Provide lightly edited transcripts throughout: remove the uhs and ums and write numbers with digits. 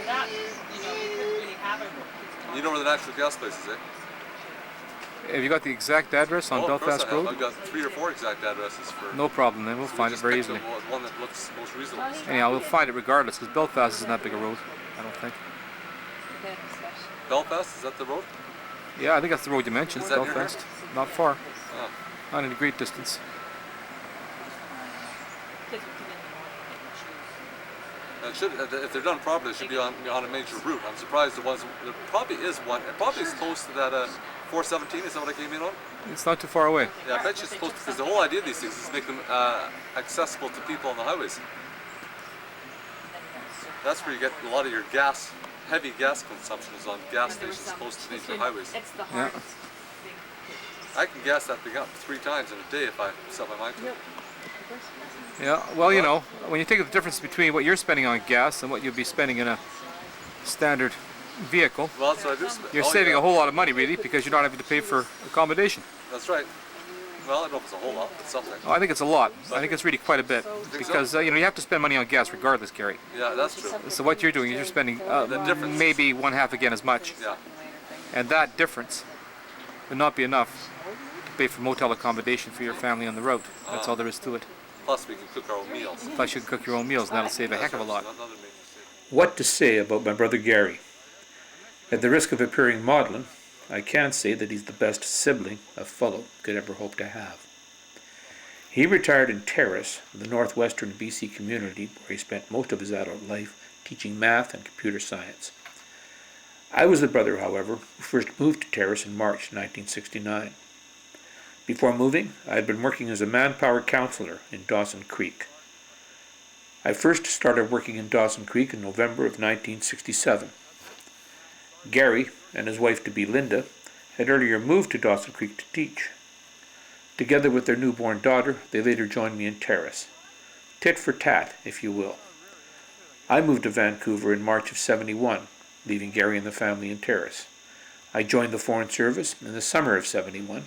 That, you know, you couldn't really have it. You know where the natural gas place is, eh? Have you got the exact address on Belfast Road? I've got 3 or 4 exact addresses for... No problem, then we'll find it very easily. One that looks most reasonable. Anyhow, we'll find it regardless, because Belfast isn't that big a road, I don't think. Belfast, is that the road? Yeah, I think that's the road you mentioned, Belfast. Not far. Oh. Not in a great distance. It should, if they're done properly, it should be on a major route. I'm surprised there probably is one. It probably is close to that 417, is that what I came in on? It's not too far away. Yeah, I bet you're supposed to, because the whole idea of these things is to make them accessible to people on the highways. That's where you get a lot of your gas, heavy gas consumption is on gas stations close to major highways. It's the hardest thing. I can gas that thing up 3 times in a day if I set my mind to it. Yeah, well, you know, when you take the difference between what you're spending on gas and what you'll be spending in a standard vehicle, well, that's what I do. You're saving a whole lot of money, really, because you're not having to pay for accommodation. That's right. Well, I don't know if it's a whole lot, but something. Oh, I think it's a lot. I think it's really quite a bit, because you know, you have to spend money on gas regardless, Gary. Yeah, that's true. So what you're doing is you're spending maybe 1/2 again as much. Yeah. And that difference would not be enough to pay for motel accommodation for your family on the road. That's all there is to it. Plus, we can cook our own meals. Plus, you can cook your own meals, and that'll save a heck of a lot. What to say about my brother Gary? At the risk of appearing maudlin, I can say that he's the best sibling a fellow could ever hope to have. He retired in Terrace, the northwestern BC community where he spent most of his adult life teaching math and computer science. I was the brother, however, who first moved to Terrace in March 1969. Before moving, I had been working as a manpower counselor in Dawson Creek. I first started working in Dawson Creek in November of 1967. Gary and his wife-to-be Linda had earlier moved to Dawson Creek to teach. Together with their newborn daughter, they later joined me in Terrace. Tit for tat, if you will. I moved to Vancouver in March of '71, leaving Gary and the family in Terrace. I joined the Foreign Service in the summer of '71,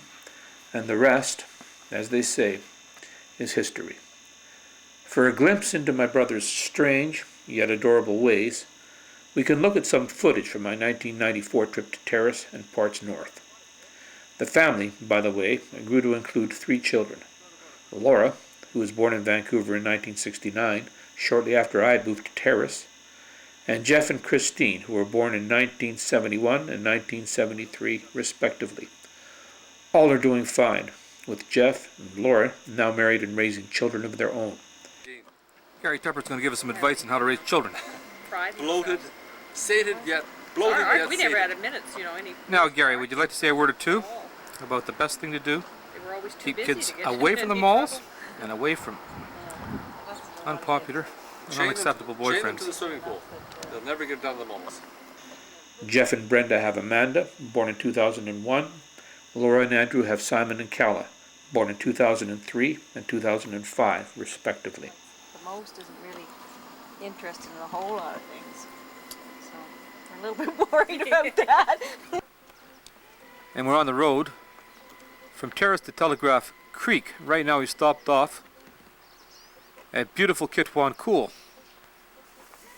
and the rest, as they say, is history. For a glimpse into my brother's strange, yet adorable ways, we can look at some footage from my 1994 trip to Terrace and parts north. The family, by the way, grew to include 3 children. Laura, who was born in Vancouver in 1969, shortly after I had moved to Terrace, and Jeff and Christine, who were born in 1971 and 1973, respectively. All are doing fine, with Jeff and Laura now married and raising children of their own. Gary Tupper's going to give us some advice on how to raise children. Bloated, sated yet bloated yet we never had a minute, you know, any... Now, Gary, would you like to say a word or two about the best thing to do? They were always too Keep busy kids to get away from the any malls trouble. and away from unpopular and unacceptable boyfriends. Chain them to the swimming pool. They'll never get down to the malls. Jeff and Brenda have Amanda, born in 2001. Laura and Andrew have Simon and Calla, born in 2003 and 2005, respectively. The most isn't really interested in a whole lot of things, so we're a little bit worried about that. And we're on the road from Terrace to Telegraph Creek. Right now we stopped off at beautiful Kitwan Cool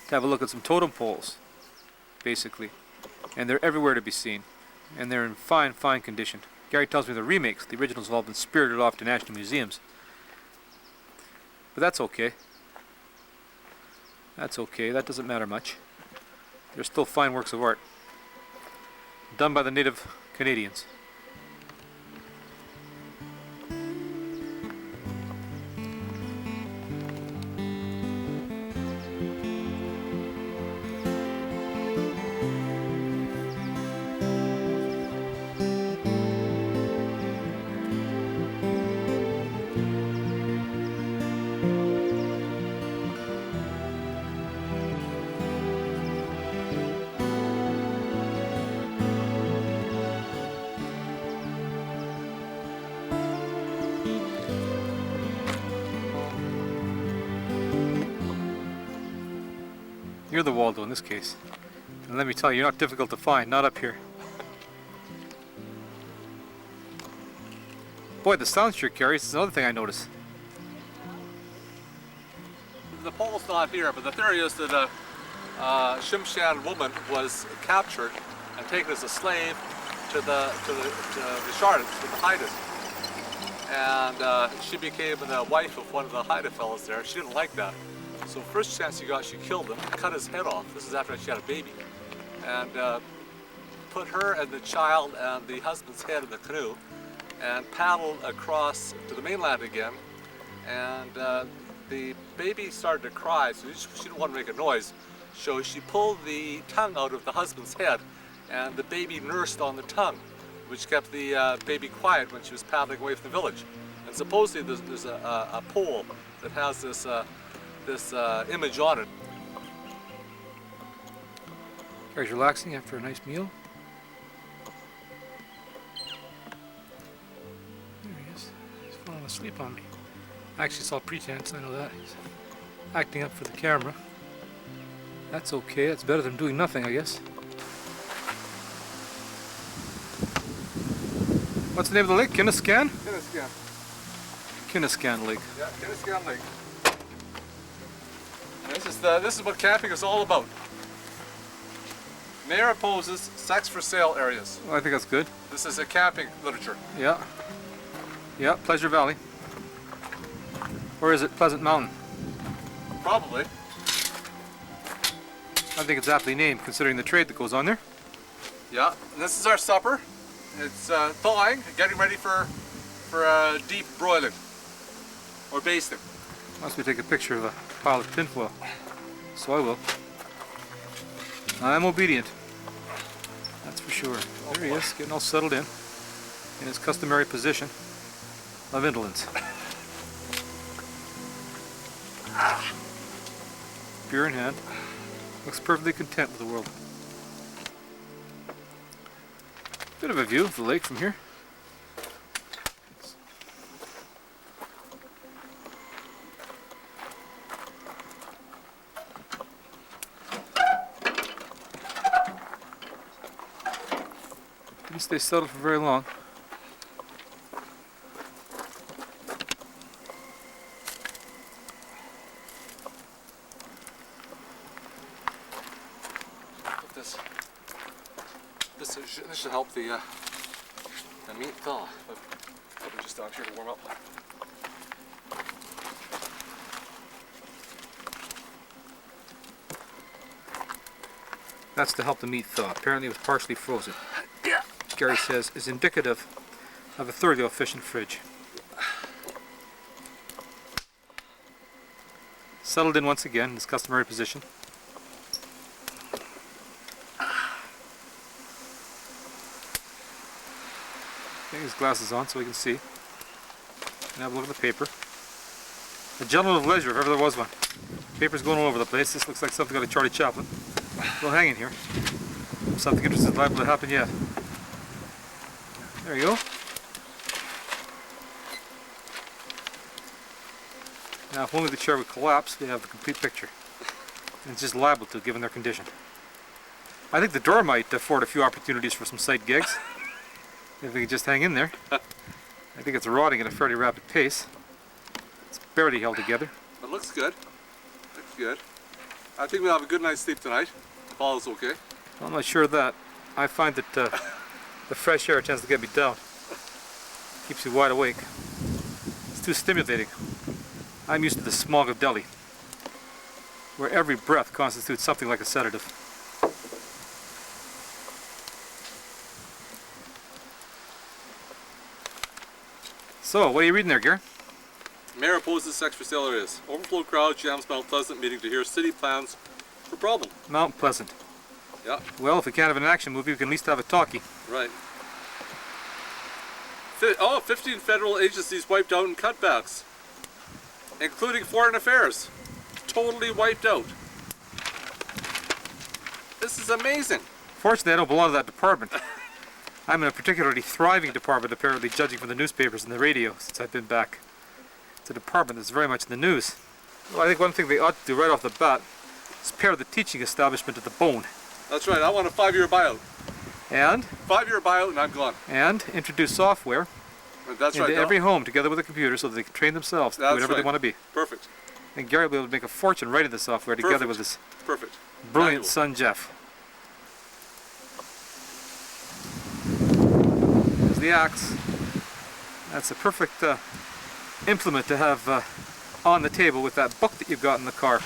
to have a look at some totem poles, basically. And they're everywhere to be seen. And they're in fine, fine condition. Gary tells me the remakes, the originals have all been spirited off to national museums. But that's okay. That's okay, that doesn't matter much. They're still fine works of art. Done by the native Canadians. You're the Waldo in this case. And let me tell you, you're not difficult to find, not up here. Boy, the sound sure carries. This is another thing I notice. The pole's not here, but the theory is that Shimshan woman was captured and taken as a slave to the Shardis, to the Haida. And she became the wife of one of the Haida fellows there. She didn't like that. So first chance she got, she killed him, cut his head off. This is after she had a baby. And put her and the child and the husband's head in the canoe and paddled across to the mainland again. And the baby started to cry, so she didn't want to make a noise. So she pulled the tongue out of the husband's head, and the baby nursed on the tongue, which kept the baby quiet when she was paddling away from the village. And supposedly there's a pole that has this image on it. Gary's relaxing after a nice meal. There he is. He's falling asleep on me. Actually, it's all pretense, I know that. He's acting up for the camera. That's okay. That's better than doing nothing, I guess. What's the name of the lake? Kinniskan? Kinniskan. Kinniskan Lake. Yeah, Kinniskan Lake. And this is what camping is all about. Mayor opposes sex for sale areas. Well, I think that's good. This is a camping literature. Yeah. Yeah, Pleasure Valley. Or is it Pleasant Mountain? Probably. I think it's aptly named considering the trade that goes on there. Yeah, and this is our supper. It's thawing, getting ready for deep broiling or basting. Unless we take a picture of a pile of tinfoil. So I will. I'm obedient. That's for sure. There he is, getting all settled in his customary position of indolence. Beer in hand. Looks perfectly content with the world. Bit of a view of the lake from here. Didn't stay settled for very long. This should help the meat thaw. But put it just down here to warm up. That's to help the meat thaw. Apparently it was partially frozen. Yeah. Gary says is indicative of a thoroughly efficient fridge. Settled in once again in his customary position. Getting his glasses on so he can see. And have a look at the paper. A gentleman of leisure, if ever there was one. Paper's going all over the place. This looks like something out of Charlie Chaplin. We'll hang in here. Something interesting is liable to happen yet. There you go. Now, if only the chair would collapse, we have the complete picture. And it's just liable to, given their condition. I think the door might afford a few opportunities for some sight gigs. If we could just hang in there. I think it's rotting at a fairly rapid pace. It's barely held together. It looks good. Looks good. I think we'll have a good night's sleep tonight. If all is okay. I'm not sure of that. I find that the fresh air tends to get me down. Keeps you wide awake. It's too stimulating. I'm used to the smog of Delhi, where every breath constitutes something like a sedative. So, what are you reading there, Gary? Mayor opposes sex for sale areas. Overflow crowd jams Mount Pleasant meeting to hear city plans for problem. Mount Pleasant. Yeah. Well, if we can't have an action movie, we can at least have a talkie. Right. 15 federal agencies wiped out in cutbacks, including Foreign Affairs. Totally wiped out. This is amazing. Fortunately, I don't belong to that department. I'm in a particularly thriving department, apparently, judging from the newspapers and the radio since I've been back. It's a department that's very much in the news. Well, I think one thing they ought to do right off the bat is pare the teaching establishment to the bone. That's right. I want a 5-year buyout. And? 5-year buyout and I'm gone. And introduce software That's into right. every home together with a computer so that they can train themselves to do whatever they want to be. Perfect. And Gary will be able to make a fortune writing the software together with his Perfect. brilliant Manual. son Jeff. There's the axe. That's a perfect implement to have on the table with that book that you've got in the car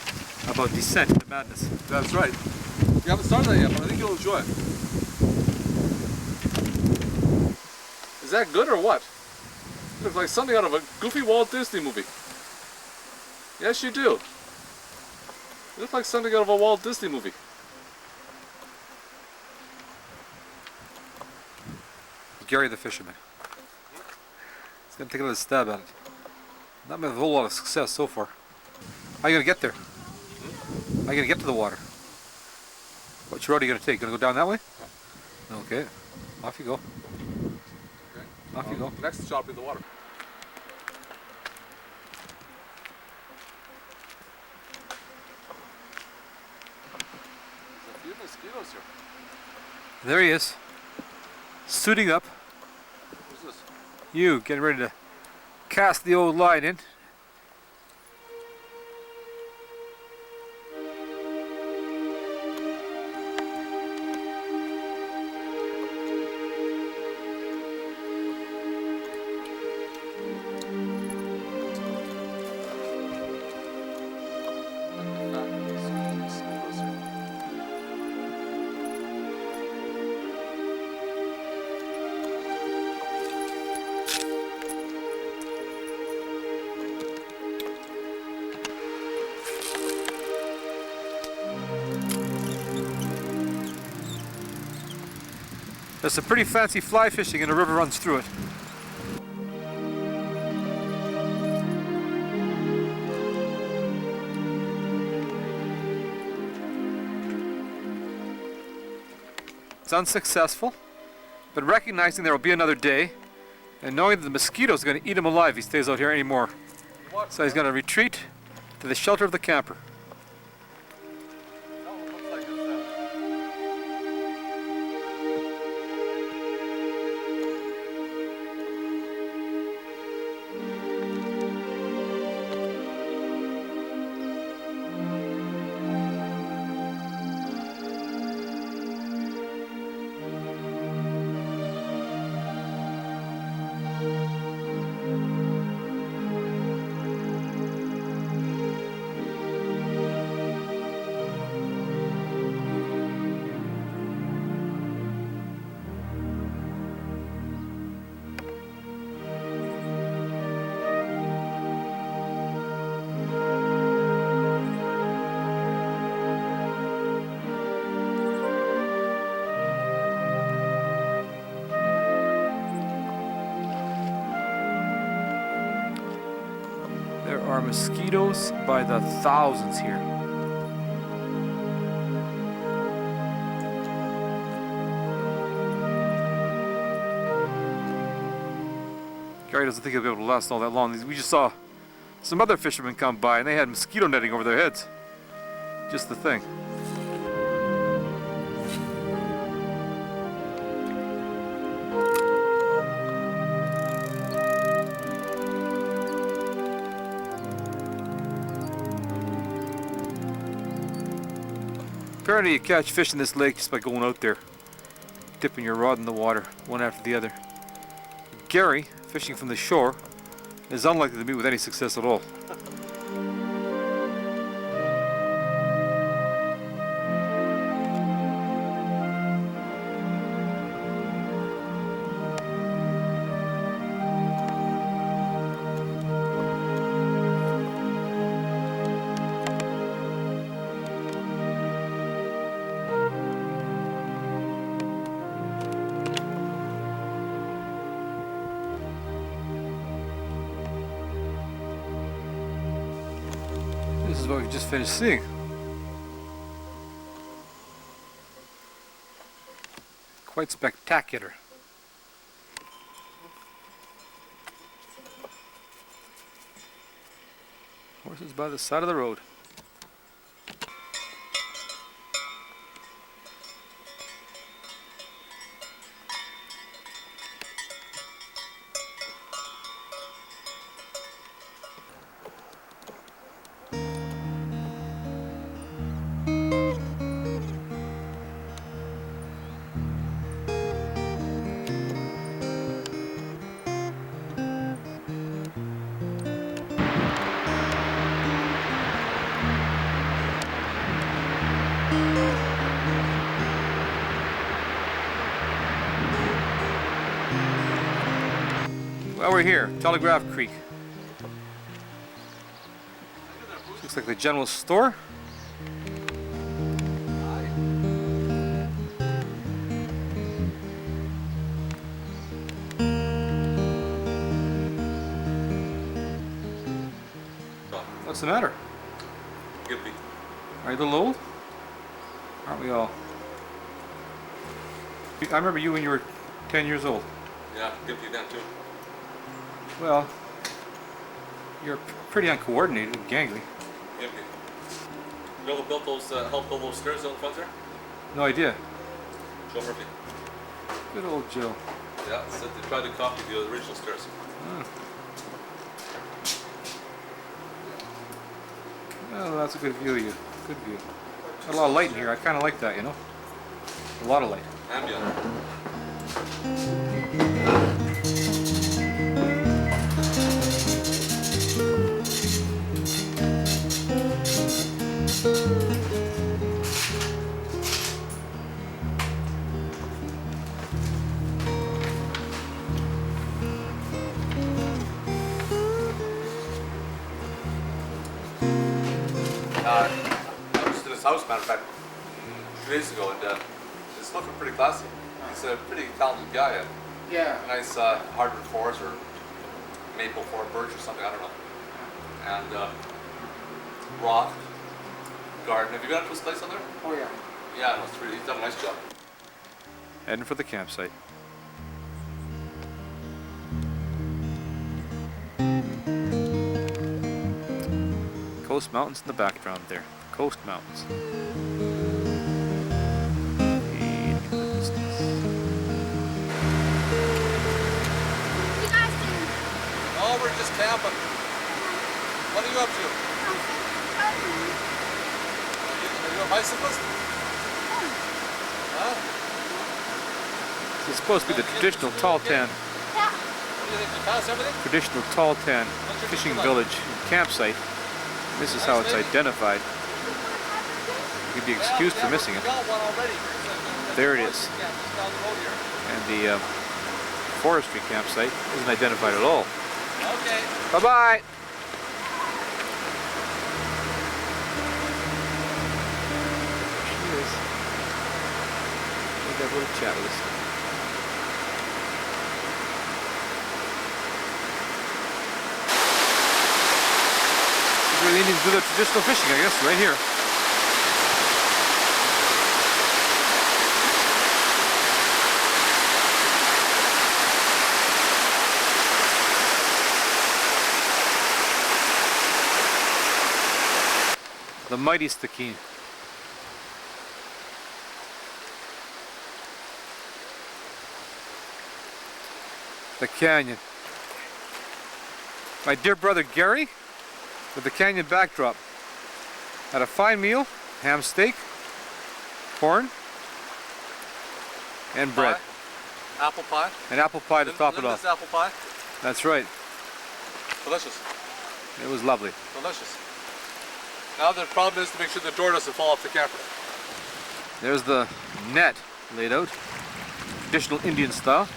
about descent into madness. That's right. You haven't started that yet, but I think you'll enjoy it. Is that good or what? It looks like something out of a goofy Walt Disney movie. Yes, you do. It looks like something out of a Walt Disney movie. Gary the fisherman. He's going to take another stab at it. Not with a whole lot of success so far. How are you going to get there? How are you going to get to the water? Which road are you going to take? Going to go down that way? Okay. Off you go. Okay. Off you go. Next stop will be the water. There's a few mosquitoes here. There he is. Suiting up. Who's this? You getting ready to cast the old line in. There's some pretty fancy fly fishing and a river runs through it. It's unsuccessful, but recognizing there will be another day, and knowing that the mosquitoes are going to eat him alive if he stays out here anymore. So he's going to retreat to the shelter of the camper. There are mosquitoes by the thousands here. Gary doesn't think he'll be able to last all that long. We just saw some other fishermen come by and they had mosquito netting over their heads. Just the thing. Apparently you catch fish in this lake just by going out there, dipping your rod in the water, one after the other. Gary, fishing from the shore, is unlikely to meet with any success at all. This is what we just finished seeing. Quite spectacular. Horses by the side of the road. we're here, Telegraph Creek. Looks like the general store. What's the matter? Gimpy. Are you a little old? Aren't we all? I remember you when you were 10 years old. Yeah, gimpy then too. Well, you're pretty uncoordinated and gangly. Gimpy. You know who built those, helped build those stairs out in front there? No idea. Joe Murphy. Good old Joe. Yeah, said they tried to copy the original stairs. Well, that's a good view of you. Good view. Got a lot of light in here. I kind of like that, you know? A lot of light. Ambient. I was in his house, matter of fact, 2 days ago, and it's looking pretty classy. He's a pretty talented guy. Yeah. A nice hardwood forest or maple or birch or something, I don't know. And rock garden. Have you been up to his place on there? Oh yeah. Yeah, no, it's really, he's done a nice job. Heading for the campsite. Coast Mountains in the background there. Coast Mountains. Hey, look at the distance. You guys doing? Oh, we're just camping. What are you up to? Are you a bicyclist? Huh? This is supposed to be the traditional tall tan, Yeah. What do you think? You pass everything? traditional tall tan fishing village and campsite. This is how it's identified. You could be excused for missing it. We got one already. There it is. Yeah, just down the road here. And the forestry campsite isn't identified at all. Okay. Bye-bye! She is. We'll have a little chat with us. This is where the Indians do their traditional fishing, I guess, right here. The mighty Stikine. The canyon. My dear brother Gary, with the canyon backdrop. Had a fine meal, ham steak, corn, and bread. Pie. Apple pie. And apple pie to top it Limitless off. apple pie. That's right. Delicious. It was lovely. Delicious. Now the problem is to make sure the door doesn't fall off the camper. There's the net laid out. Traditional Indian style.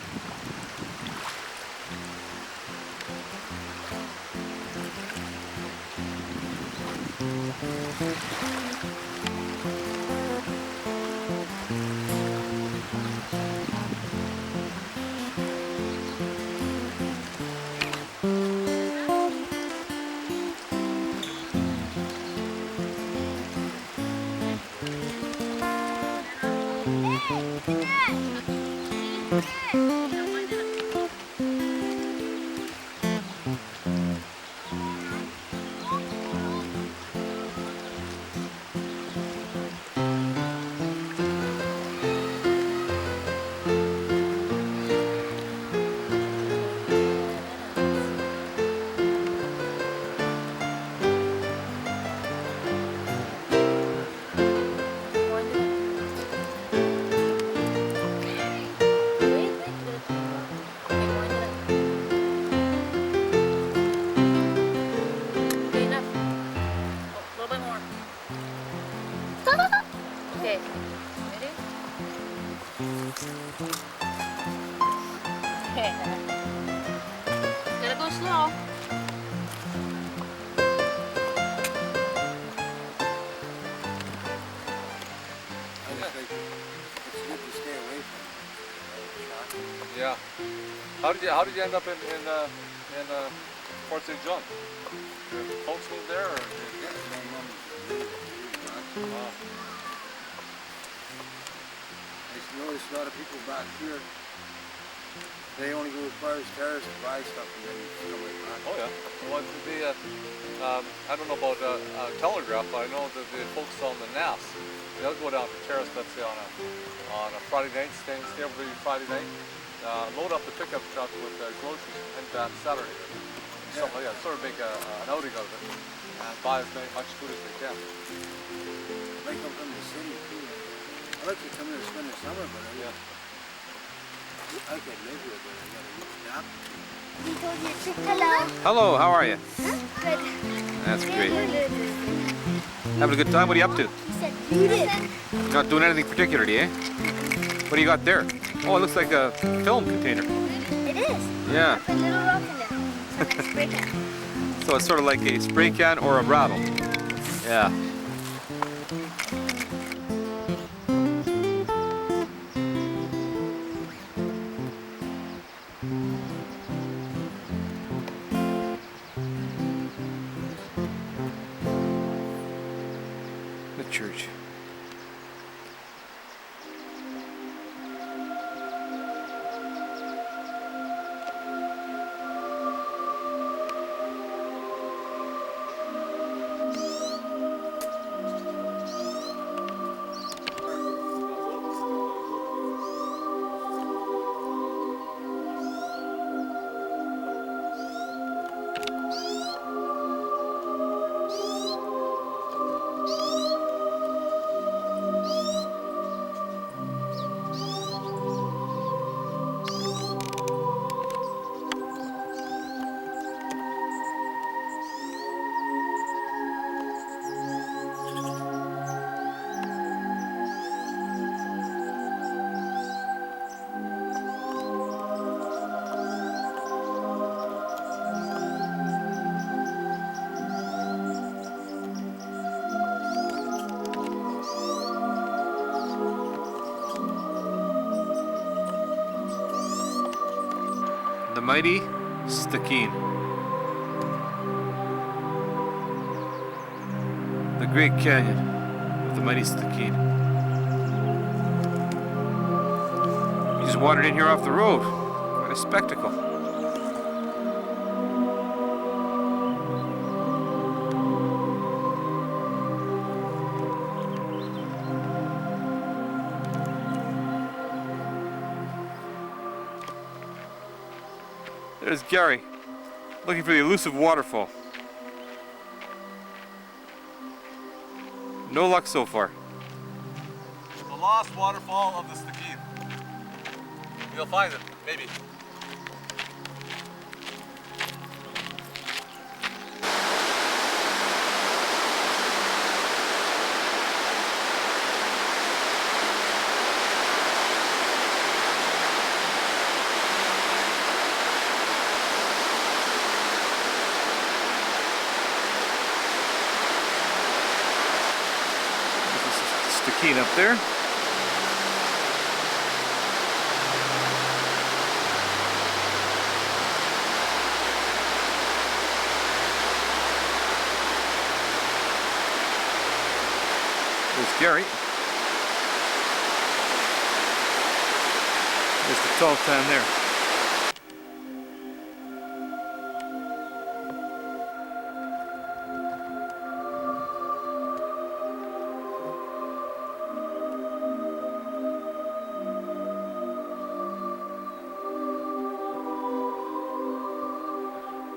How did you end up in Fort St. John? Your folks moved there, or? Yeah, my mom was Wow. I noticed a lot of people back here. They only go as far as Terrace to buy stuff and then come right back. Oh yeah. Well, I don't know about Telegraph, but I know that the folks on the NAS, they'll go down to Terrace, let's say on a Friday night, stay every Friday night, load up the pickup truck with groceries and head back Saturday. Something like that. Sort of make an outing out of it and buy as much food as they can. I like them from the city too. I like to come here and spend the summer, but I could live here, but I gotta adapt. We told you to hello. Hello, how are you? Good. That's great. Good. Having a good time? What are you up to? He said you did. You're not doing anything particularly, eh? What do you got there? Oh, it looks like a film container. It is. Yeah. Put a little rock in there. So let's break it. So it's sort of like a spray can or a rattle. Yeah. The church. The mighty Stikine. The Great Canyon of the mighty Stikine. You just wandered in here off the road. What a spectacle. There's Gary, looking for the elusive waterfall. No luck so far. The lost waterfall of the Stikine. You'll find it, maybe. Stikine up there. There's Gary. There's the tall town there.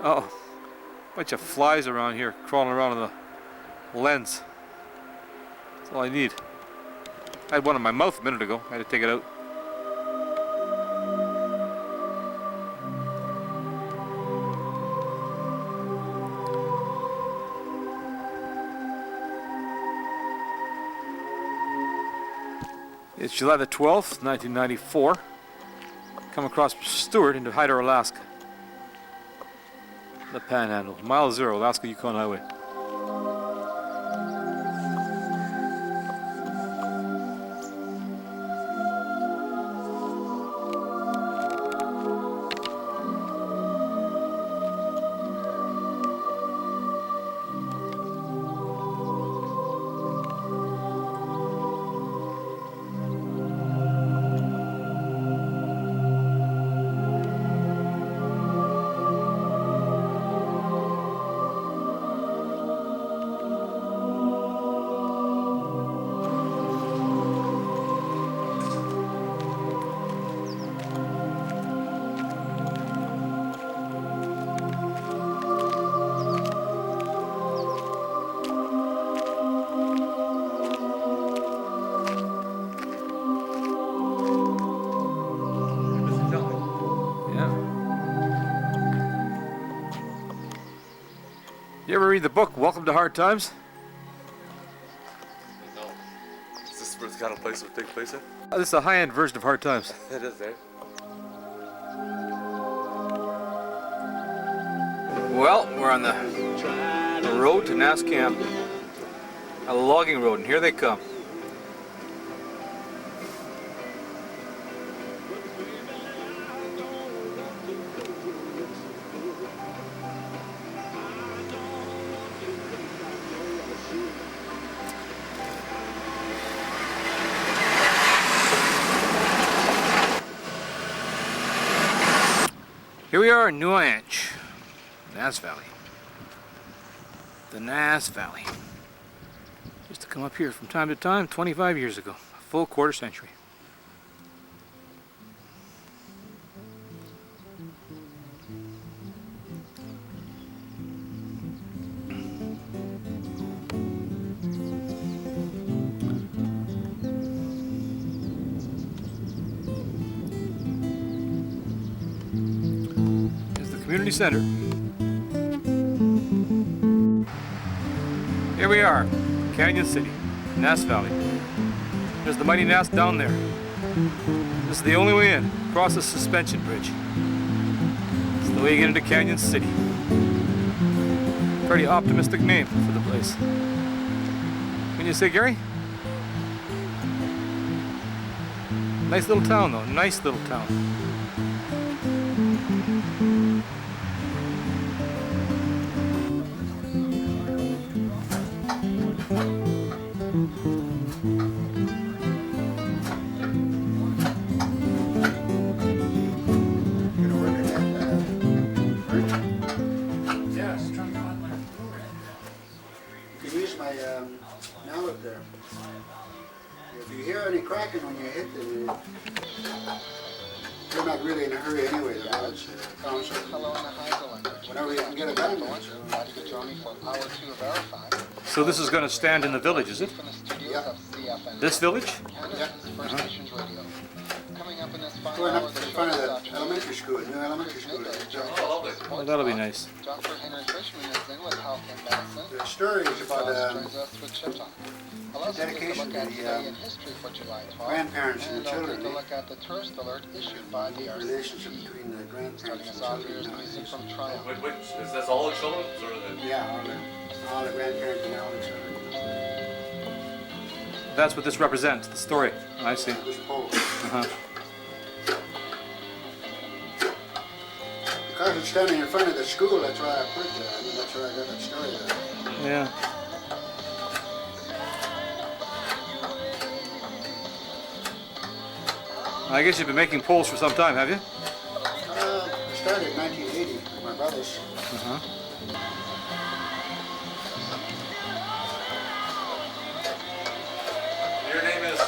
Oh, bunch of flies around here crawling around on the lens. That's all I need. I had one in my mouth a minute ago. I had to take it out. It's July the 12th, 1994. Come across Stewart into Hyder, Alaska. The Panhandle, mile 0, Alaska Yukon Highway. You ever read the book Welcome to Hard Times? No. Is this where the kind of place it would take place in? This is a high-end version of Hard Times. It is, eh? Well, we're on the road to Nass Camp. A logging road, and here they come. Here we are in New Ange, Nass Valley. The Nass Valley. Used to come up here from time to time 25 years ago, a full quarter century. Here's the community center. Here we are, Canyon City, Nass Valley. There's the mighty Nass down there. This is the only way in, across the suspension bridge. It's the way you get into Canyon City. Pretty optimistic name for the place. Wouldn't you say, Gary? Nice little town though, nice little town. You can use my mallet there. If you hear any cracking when you hit them, you're not really in a hurry anyway. The mallet's whenever you can get it done. So this is going to stand in the village, is it? Yeah. This village? Yeah. Going up in front of the elementary school, new elementary school. Oh, that'll be nice. The story is about dedication to the grandparents and the children. The relationship between the grandparents and children nowadays. Wait, is this all the children? Or Yeah, all the grandparents and all the children. That's what this represents, the story. I see. This pole. Uh-huh. Because it's standing in front of the school, that's why I put it there. I mean, that's where I got that story there. Yeah. I guess you've been making poles for some time, have you? I started in 1980 with my brothers. Uh-huh. your name is?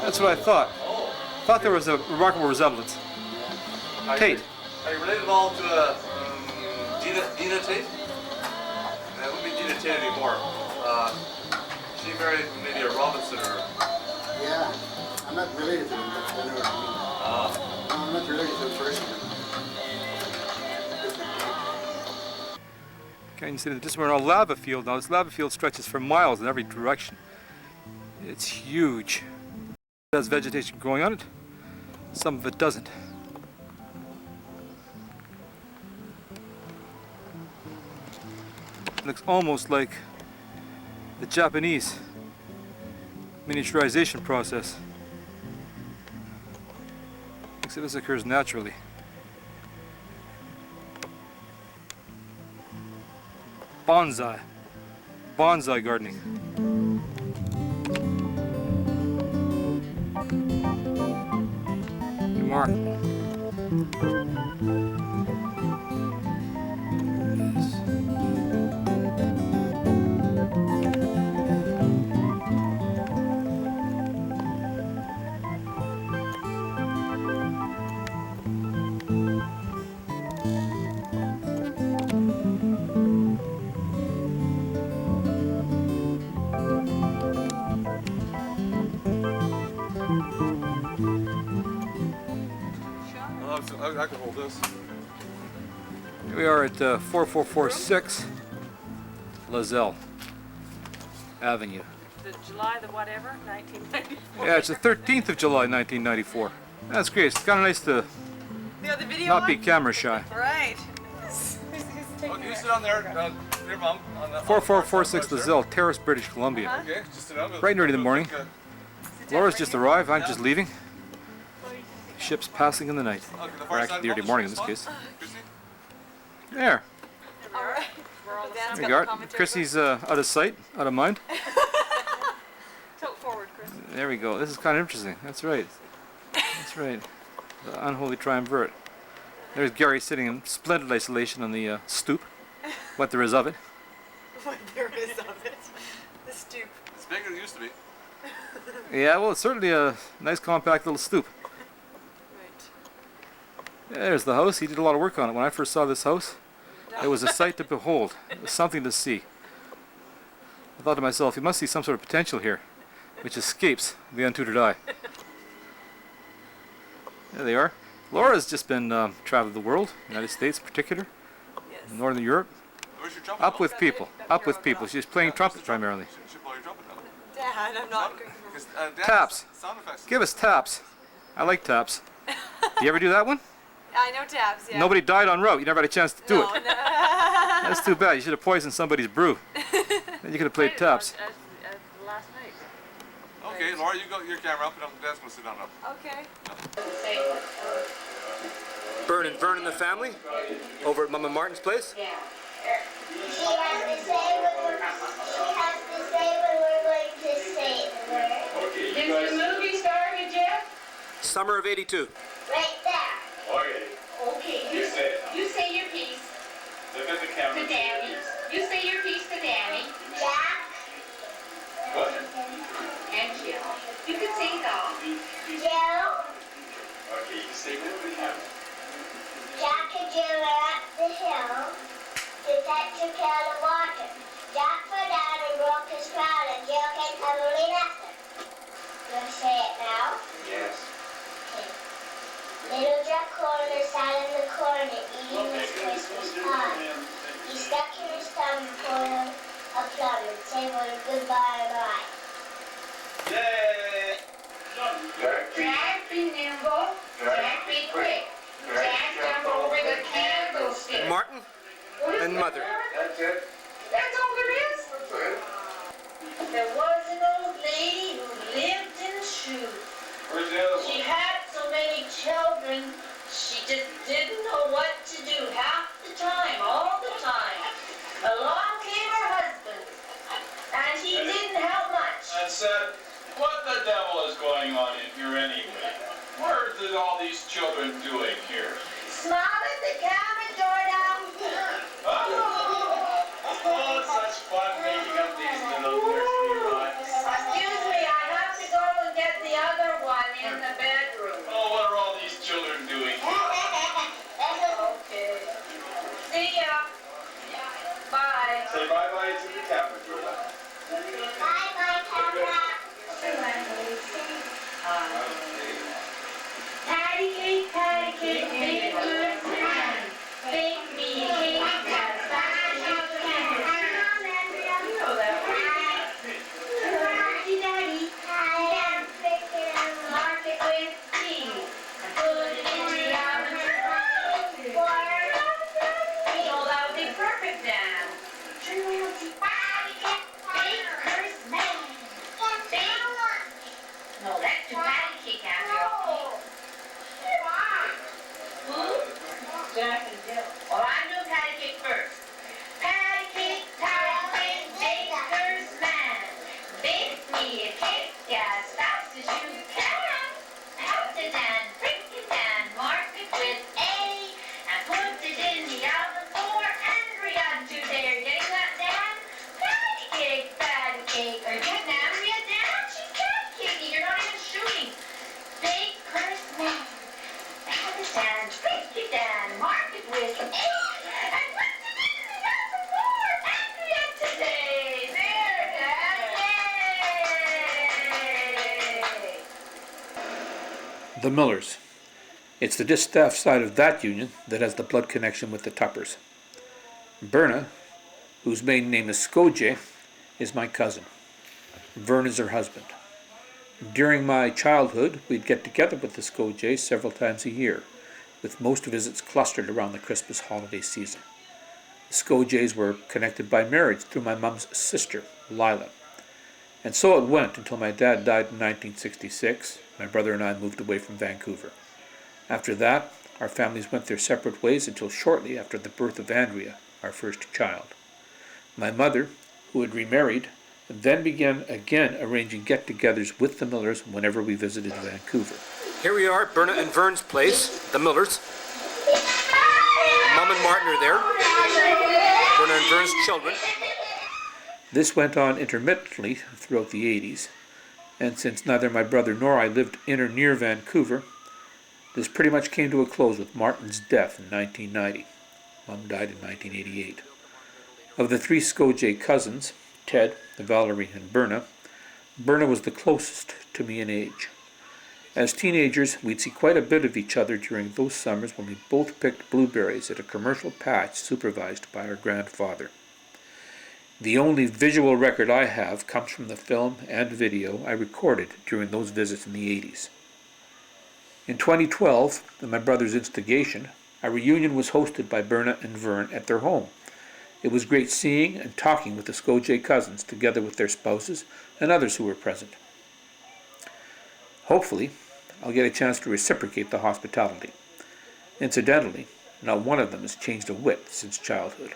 That's what I thought. Thought there was a remarkable resemblance. Tate. Are you related at all to Dina Tate? That wouldn't be Dina Tate anymore. She married maybe a Robinson or... Yeah, I'm not related to them, but I know what you mean. No, I'm not related to them first. Canyon City, this is we're on a lava field now. This lava field stretches for miles in every direction. It's huge. It has vegetation growing on it. Some of it doesn't. It looks almost like the Japanese miniaturization process. Except this occurs naturally. Bonsai. Bonsai gardening. Good morning. I can hold this. Here we are at 4446 Lazelle Avenue. The July the whatever, 1994. Yeah, it's the 13th of July, 1994. That's great. It's kind of nice to Yeah, the video not be one? camera shy. Right. Okay, you sit on there, your mom. On the, 4446 Lazelle Terrace, British Columbia. Okay, just sit down. Bright and early in the morning. Laura's just arrived. I'm just leaving. Ship's passing in the night. Okay, the Or far actually side the early of morning in this the case. Chrissy? There. All right. We're all Dan's There got you the are. commentary. Chrissy's out of sight, out of mind. Tilt forward, Chris. There we go. This is kind of interesting. That's right. That's right. The unholy triumvirate. There's Gary sitting in splendid isolation on the stoop. What there is of it. What there is of it. The stoop. It's bigger than it used to be. Yeah, well, it's certainly a nice compact little stoop. Right. There's the house. He did a lot of work on it. When I first saw this house, it was a sight to behold. It was something to see. I thought to myself, you must see some sort of potential here, which escapes the untutored eye. There they are. Laura's just been traveling the world, United States in particular, Yes. Northern Europe. Where's your trumpet? Up with people. Up with people. She's playing trumpet primarily. Should blow your trumpet now. Dad, I'm not. Taps. Sound effects. Give us taps. I like taps. Do you ever do that one? I know tabs, yeah. Nobody died en route. You never had a chance to do it. No. That's too bad. You should have poisoned somebody's brew. Then you could have played taps. Last night. Okay, Laura, you got your camera up and Dad's going to sit down now. Okay. Bern and Vern and the family over at Mama Martin's place. She has to say when we're going to say the word. Is the movie started yet? Summer of '82. Right there. Okay. Okay. You say your piece Look at the camera. to Danny. You say your piece to Danny Jack, What? and Jill. You can say it all. Jill, Okay, you say with the camera. Jack and Jill are up the hill to fetch a pail of water. Jack fell down and broke his crown and Jill came tumbling after. You'll say it now? Yes. Okay. Little Jack Horner sat in the corner eating his Christmas pie. He stuck in his thumb for a plum and said what a good bye-bye. Yay! Jack, Jack be nimble. Jack be quick. Jack jump over the candlestick. Martin What is and that, Mother. Mother? That's it. That's all there is. That's it. There was an old lady who lived in a shoe. Where's the other She one? had so many children, she just didn't know what to do half the time, all the time. Along came her husband, and he didn't help much. And said, what the devil is going on in here anyway? What are all these children doing here? Smile at the camera, Jordan. Oh, it's such fun making up these little nursery rhymes. Excuse me, I have to go and get the other one in the bedroom. Oh, what are all these children doing here? Okay. See ya. Bye. Say bye-bye to the camera, Jordan. Bye-bye, camera. Patty cake, make good man. Bake me a cake as fast as you can. You know that one. Daddy, mark it with cheese and put it in the oven. Oh, that would be perfect then. Baker's man. No, that's too patty cake after. Jack and Jill. Well, I'm doing patty cake first. Patty cake, baker's man. Bake me a cake as fast as you can. Pound it and prick it and mark it with A. And put it in the oven for Andrea today. Are you getting that, Dan? Patty cake. Are you getting Andrea, Dan? She's patty caking. You're not even shooting. Baker's man. Pound it and prick it and mark it with A. And put it in the oven for Andrea today. There, Dan. Yay! The Millers. It's the distaff side of that union that has the blood connection with the Tuppers. Berna, whose maiden name is Skoje, is my cousin. Vern is her husband. During my childhood, we'd get together with the Skojes several times a year, with most visits clustered around the Christmas holiday season. The Skojes were connected by marriage through my mum's sister, Lila. And so it went until my dad died in 1966. My brother and I moved away from Vancouver. After that, our families went their separate ways until shortly after the birth of Andrea, our first child. My mother, who had remarried, then began again arranging get-togethers with the Millers whenever we visited Vancouver. Here we are at Berna and Vern's place, the Millers. Mom and Martin are there. Berna and Vern's children. This went on intermittently throughout the 80s, and since neither my brother nor I lived in or near Vancouver, this pretty much came to a close with Martin's death in 1990. Mom died in 1988. Of the three Skoje cousins, Ted, Valerie, and Berna was the closest to me in age. As teenagers, we'd see quite a bit of each other during those summers when we both picked blueberries at a commercial patch supervised by our grandfather. The only visual record I have comes from the film and video I recorded during those visits in the 80s. In 2012, at my brother's instigation, a reunion was hosted by Berna and Vern at their home. It was great seeing and talking with the Skoje cousins, together with their spouses and others who were present. Hopefully, I'll get a chance to reciprocate the hospitality. Incidentally, not one of them has changed a whit since childhood.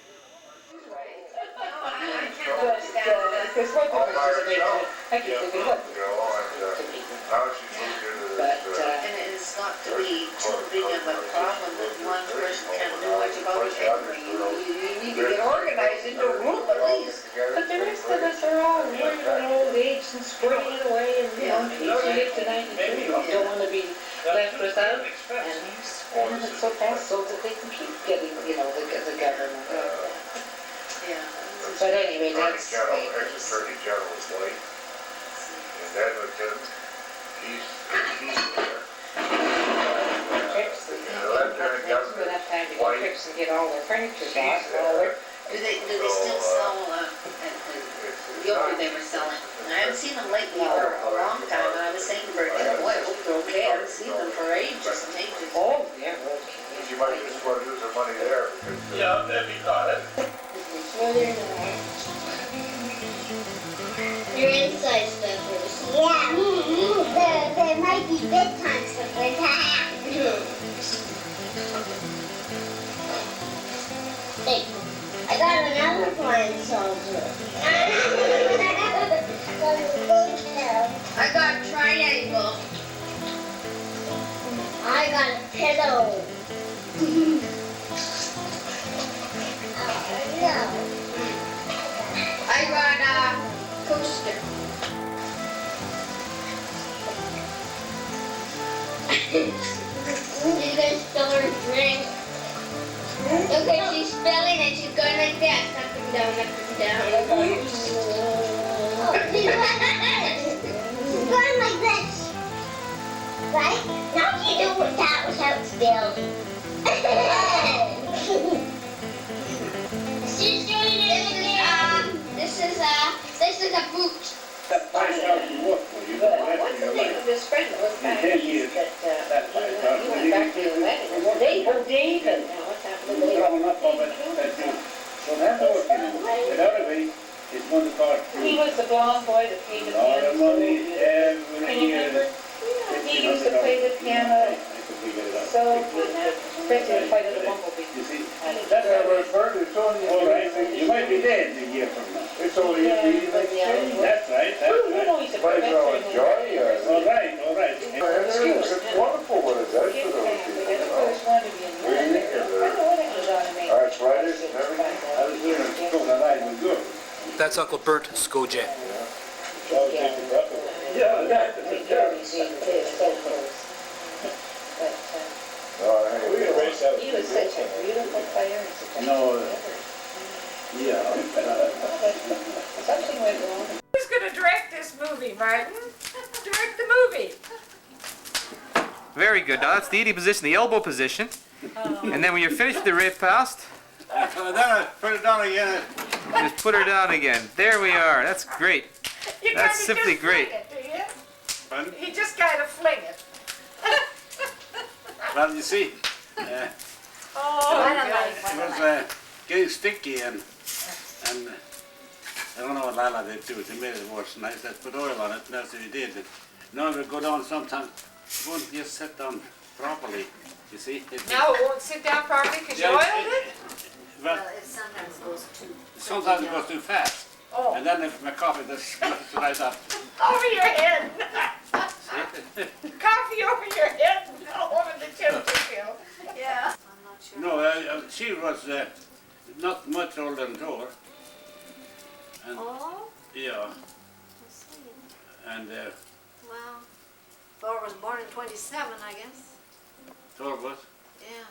And it's not to be too big of a problem that one person can't do much about it anyway. You need to get organized into a group at least. But the rest of us are all worried about old age and spraying away and, you know, you get to 92, you don't want to be left without, and it's so fast so that they can keep getting, you know, the government. Yeah. But anyway, that's... Ex-Attorney General's wife, and Edmonton, he's there. Trips, for that time to get trips and get all their furniture back, all their... Do they still sell, yogurt they were selling? I haven't seen them lately for a long time, and I was thinking for, you know, boy, I hope they're okay. I haven't seen them for ages and ages. Oh, yeah, well, You might just want to lose their money there, because... Yeah, that'd be good. well, they're not. Your inside stuffers. Yeah, there might be bedtime stuffers. Hey, I got another flying soldier. I got a triangle. I got a pillow. No. I got a coaster. She's gonna spill her drink. Okay, she's spilling and she's going like that. Up and down, up and down. She's going like this. Right? Now you do that without spilling. She's doing it again. This is a boot. What's the name of his friend that was kind of east that, he went back to the wedding? Well, David. Now, what's happened to David? He was the blonde boy that played the piano. Can you remember? He used to play the piano. So, especially quite a bumblebee. That's how we're further, it's only... All right, you might be dead a year from now. It's only a year. That's right, But it's all joy, or... All right. It's wonderful what it does for those people. Arthritis and everything. I was doing it so that I was good. That's Uncle Bert Skoje. He was such a beautiful player and such a something went wrong. Who's going to direct this movie, Martin? Direct the movie. Very Very good. Now that's the eating position, the elbow position. And then when you're finished with the repast, Put it down again. just put her down again. There we are. That's great. You That's kinda simply just great. Fling it, do you? Pardon? You just kind of fling it. Well, you see, Oh, it was getting sticky and I don't know what Lala did to it. They made it worse. And I said, put oil on it. And that's what he did. No, it would go down sometimes. It won't just sit down properly. You see? No, it won't sit down properly because you oiled it? Well, it sometimes goes too. sometimes it goes too fast. Oh, And then if my coffee just goes right up. over your head. Coffee over your head, over the chimney. Yeah. I'm not sure. No, she was not much older than Thor. And, Oh, yeah, I see. and Well, Thor was born in 27, I guess. Thor was. Yeah.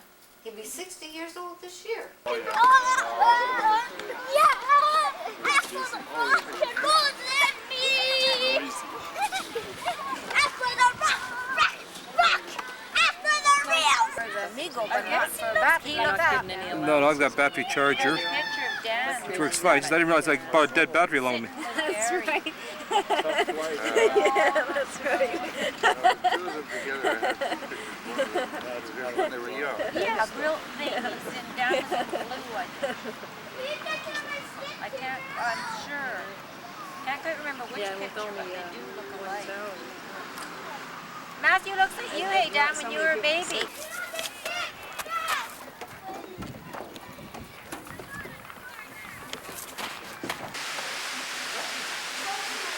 He'll be 60 years old this year. No, I've got battery charger, which works fine. Just I didn't realize I bought a dead battery along with me. That's right. Yeah, that's right. When they were young. Yeah, real thing. He's in down in the blue one. I can't, I'm sure. Can't quite remember which picture, but they do look alike. Matthew looks like you, hey, Dan, when you were a baby.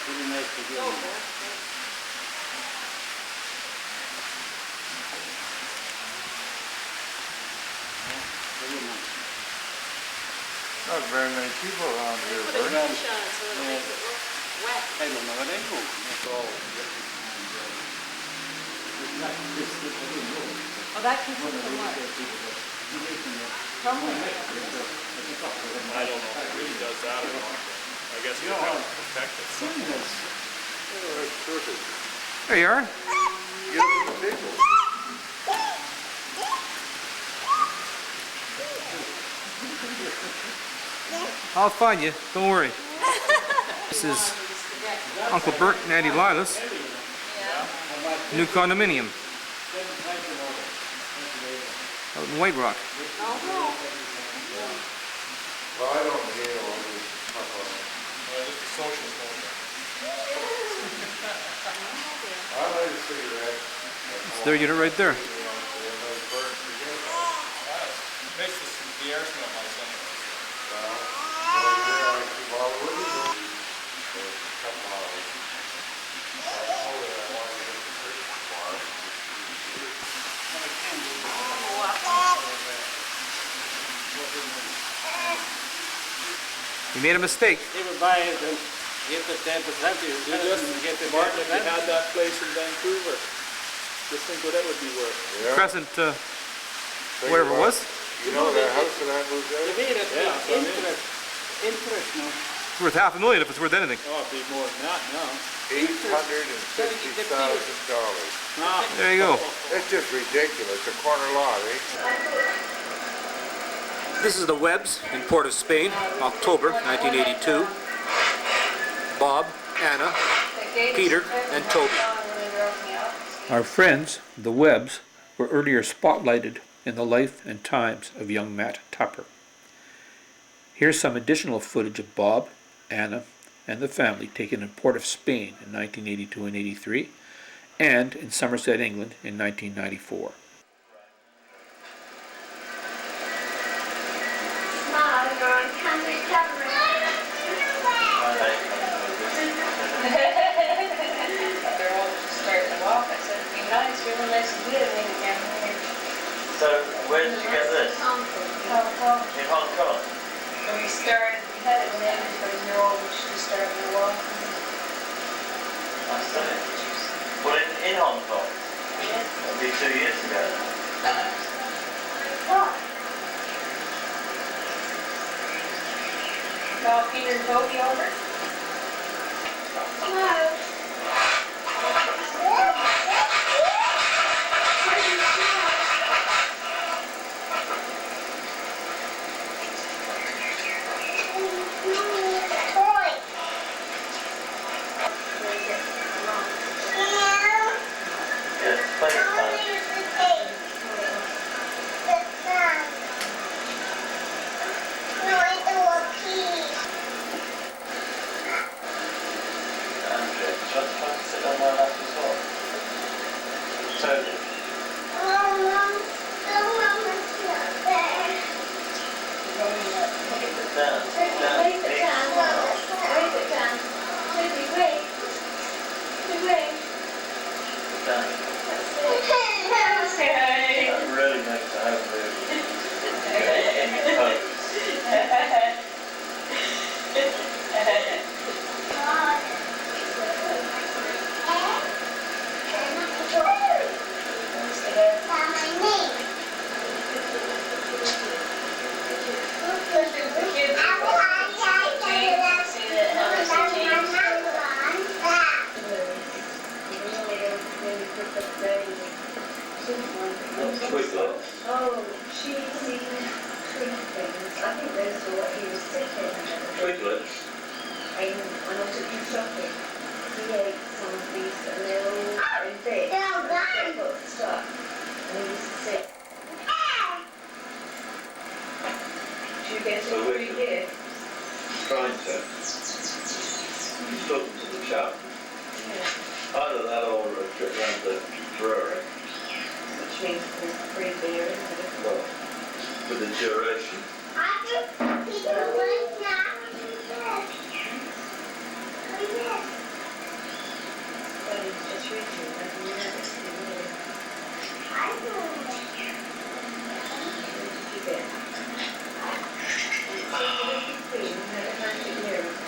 Really nice to hear. Very nice. Not very many people around here, Bert. I don't know where they go. That's all. Oh, that comes from the what? From where? I don't know if it really does that or not. I guess you have to protect it somehow. That's perfect. There you are. Get it to the table. I'll find you. Don't worry. This is Uncle Bert and Auntie Lila's new condominium out in White Rock. Well, I don't hear all this stuff Just a social moment. I like a cigarette. It's their unit right there. Makes the air smell nice anyway. You made a mistake. They would buy it and give the 10%. You just get the Martin, if you 10%. had that place in Vancouver, just think what that would be worth. Yeah. Crescent, wherever it was. You know that house that I moved You out? made it Yeah, that's what I mean. interest now. It's worth $500,000 if it's worth anything. Oh, it'd be more than that now. $850,000. There you go. That's just ridiculous. A corner lot, eh? This is the Webbs in Port of Spain, October 1982. Bob, Anna, Peter, and Toby. Our friends, the Webbs, were earlier spotlighted in the life and times of young Matt Tupper. Here's some additional footage of Bob, Anna, and the family taken in Port of Spain in 1982 and 83, and in Somerset, England in 1994. They're all starting to walk. I said, it'd be nice, really nice to be there again. So, where did you get this? Hong Kong. In Hong Kong? When we started, we had it when Andy was a year old, when she was starting to walk. I see. Well, in Hong Kong? Yeah. That'd be 2 years ago. Call Peter and Toby over. Hello. Down. Down. Wave it down. Wave it down. Toby, wave. Wave. Down. That's it. That really makes the whole movie. Oh, cheesy things. I think those are what he was thinking. Twiglets. When I took him shopping, he ate some of these and they're all very big. They've got stuff. And he used to say, do you get So a we're free gift? trying to. He's talking to the chap. Yeah. Either that or a trip round the brewery. Which means there's free beer, isn't it? Well, with the duration. But it's just reaching, and you know, it's really.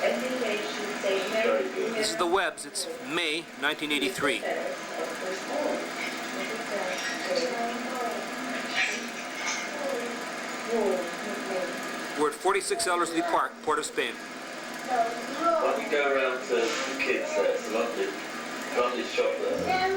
Every day she would say, Merry This is the Webbs. It's May 1983. We're at 46 Ellerslie Park, Port of Spain. Why don't you go around to the kids there? It's a lovely shop there.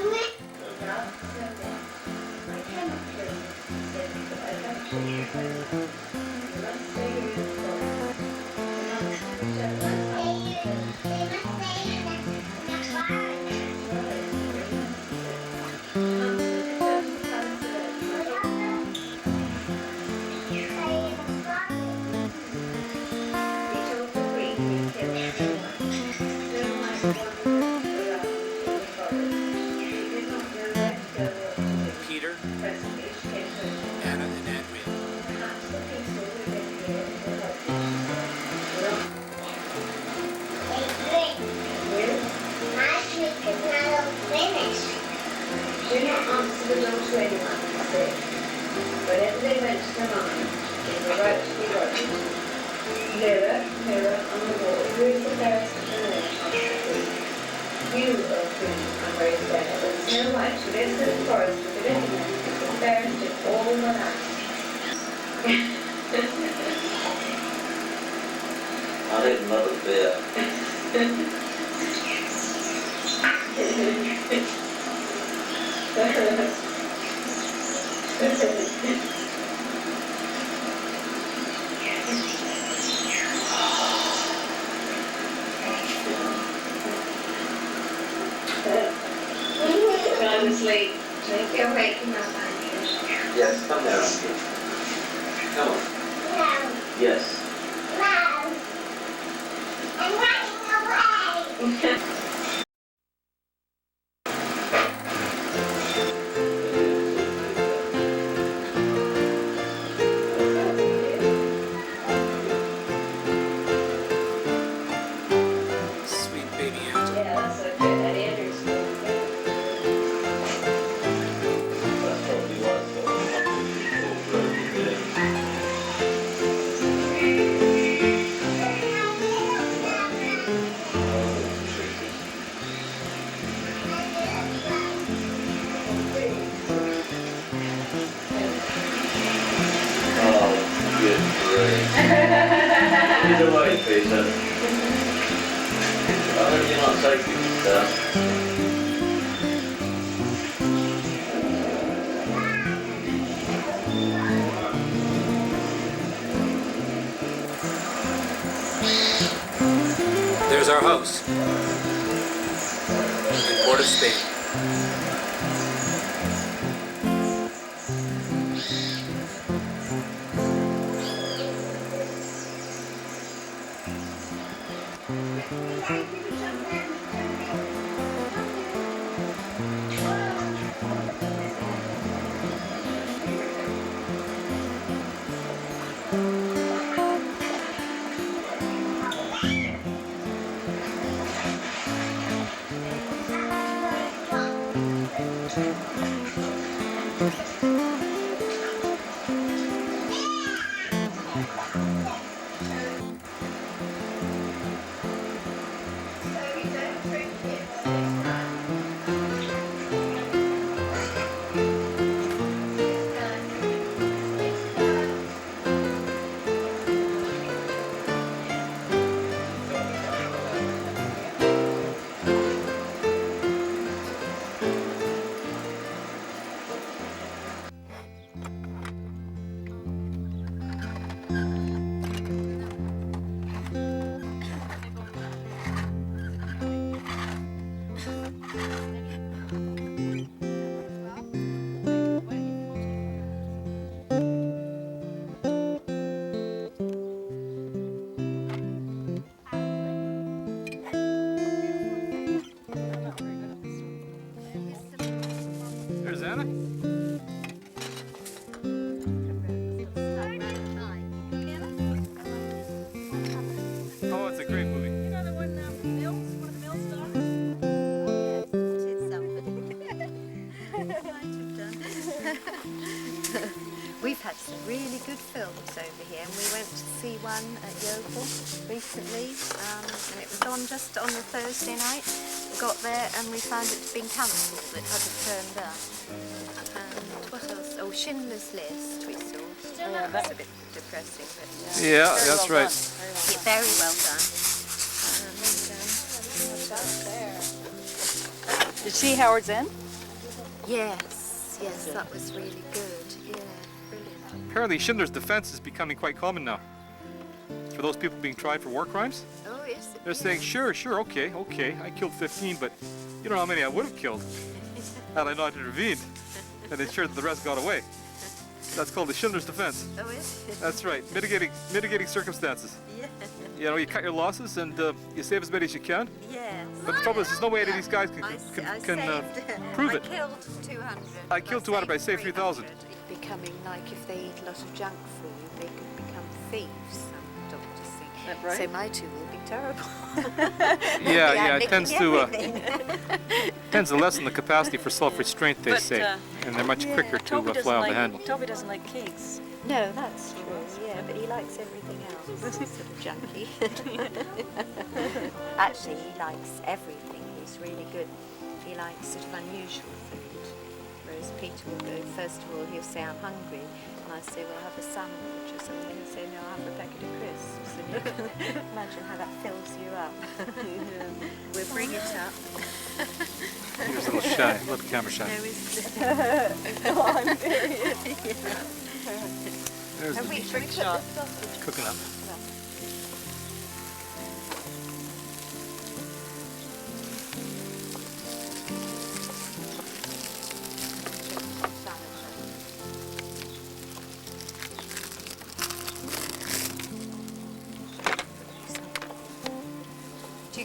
Peter, Anna, and Andrea. Do not answer the door to anyone, he said. Whenever they went to the mine, they were right to be watched. Mirror, mirror on the wall, who is the fairest of the men? Asked the queen. You, O queen, are very fair, but Snow White, who lives in the forest with the little men, is the fairest of all the land. I need another beer. Time to sleep. Make your waking up, Andrew. Yes, come there, Andrew. Come on. Yes. I'm running away. Sweet baby Angela. Yeah, that's okay. That Andrew's good. That's probably why it's got a broken beer. Oh, good grief. Either way, Peter. I hope you're not taking this down. There's our house in Port of Spain. There's Anna. Oh, it's a great movie. You know the one, Mills, one of the Mills daughters? We've had some really good films over here, and we went to see one at Yeovil recently, and it was on just on the Thursday night. We got there and we found it had been cancelled, it hadn't turned up. And what else? Oh, Schindler's List we saw. Yeah, that's a bit depressing, but Yeah, that's right. yeah, very well done. Did you see Howard's End? Yes, that was really good. Yeah, brilliant. Apparently Schindler's defense is becoming quite common now. For those people being tried for war crimes, Oh, is it? they're saying, sure, okay, I killed 15, but you don't know how many I would have killed had I not intervened. And ensured that the rest got away. That's called the Schindler's defense. Oh, is it? That's right, mitigating circumstances. Yeah. You know, you cut your losses and you save as many as you can. Yes. But the trouble is, there's no way any of these guys can prove it. I killed 200. I killed 200, but I saved 3,000. Becoming like if they eat a lot of junk food, they could become thieves. Some doctors think. That right? So my two will be terrible. Yeah, it tends to lessen the capacity for self-restraint, they say, and they're much quicker to fly off the handle. Toby doesn't like cakes. No, that's true. Yeah, but he likes everything else. He's a sort of junkie. Actually, he likes everything. He's really good. He likes sort of unusual food. Whereas Peter will go, first of all, he'll say, I'm hungry. And I say, well, have a sandwich or something. He'll say, no, I'll have a packet of crisps. And you can imagine how that fills you up. We'll bring it up. He was a little shy, a little camera shy. No, he's No, I'm serious. There's the we meat trick shot. cooking up.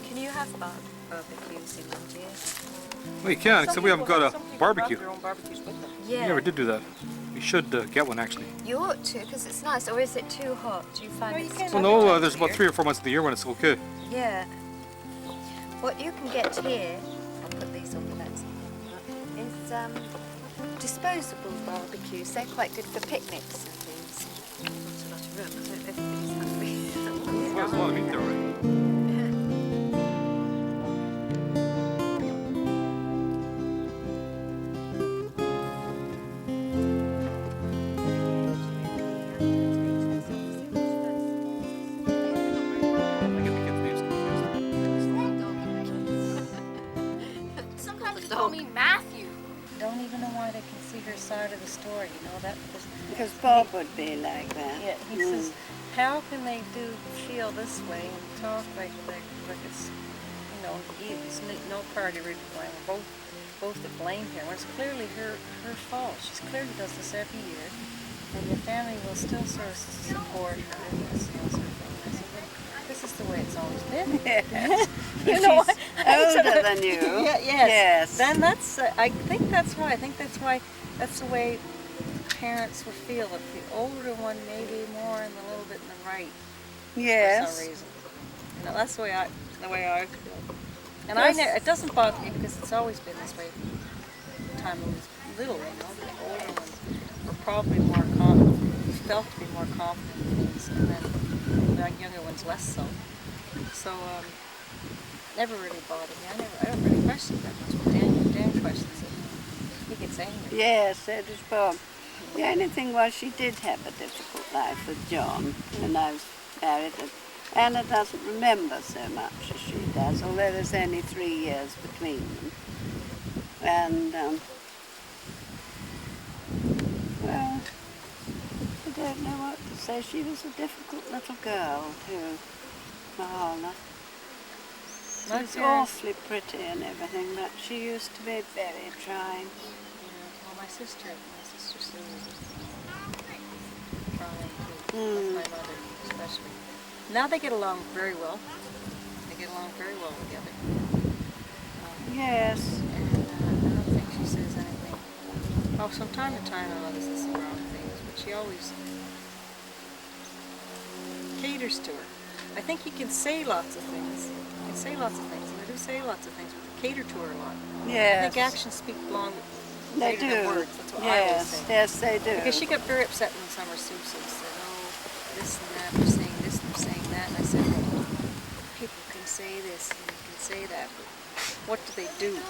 Can you have barbecues in India? Well, you can, except we haven't got a barbecue. Yeah. We never did do that. We should get one, actually. You ought to, because it's nice. Or is it too hot? Do you find it's too Well, no, hot there's about here? 3 or 4 months of the year when it's okay. Yeah. What you can get here, I'll put these on the lens, is disposable barbecues. They're quite good for picnics and things. Not a lot of room, so everybody's hungry. Well, there's a lot of meat there already. Sometimes they call me Matthew. Don't even know why they can see her side of the story, you know, that was... Because Bob would be like that. Yeah, he says, how can they feel this way and talk like it's, you know, it's no party really blame. We're both to blame here. When it's clearly her fault. She clearly does this every year, and your family will still sort of support her in this, you know, sort of thing. I said, well, this is the way it's always been. Yes. You know, Older than you. Yeah, yes. Then that's, I think that's why. I think that's the way parents would feel, if the older one may be more in a little bit in the right. Yes. For some reason. You know, that's the way I feel. And yes. It doesn't bother me because it's always been this way from the time I was little, you know. The older ones were probably more felt to be more confident in things. younger ones less so. So never really bothered me. I don't really question that much. But Dan questions it. He gets angry. Yes, so does Bob. The only thing was she did have a difficult life with John when I was married. And Anna doesn't remember so much as she does, although there's only 3 years between them. And, well, I don't know what to say. She was a difficult little girl too, Mahala. She was awfully pretty and everything, but she used to be very trying. Yeah, well, my sister Sue was trying to, with my mother especially. Now they get along very well. They get along very well together. Yes. And I don't think she says anything. Oh, from time to time I notice some wrong things, but she always caters to her. I think you can say lots of things. You can say lots of things, and they do say lots of things, but they cater to her a lot. Yes. I think actions speak longer. They Than do. words. That's what I always say. Yes, they do. Because she got very upset when Summer Sue said, oh, this and that, they're saying this and they're saying that. And I said, well, people can say this and you can say that, but what do they do?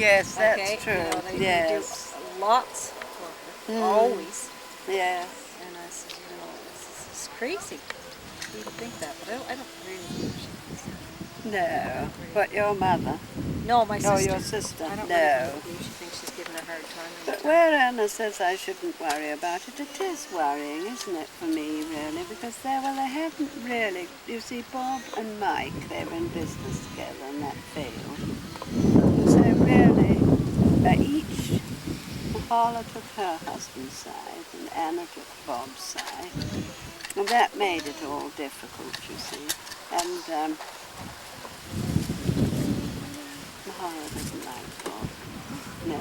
Yes, that's true. You know, they yes. do lots for her, always. Yes. And I said, you know, this is crazy. You would think that, but I don't really believe she thinks that. No. But your mother? No, my sister. Oh, your sister? I don't no. really believe she thinks she's giving her a hard time. But where Anna says I shouldn't worry about it, it is worrying, isn't it, for me, really? Because they hadn't really, you see, Bob and Mike, they were in business together in that field. So really, each, Paula took her husband's side and Anna took Bob's side. And that made it all difficult, you see. And Mahala doesn't like Bob. No,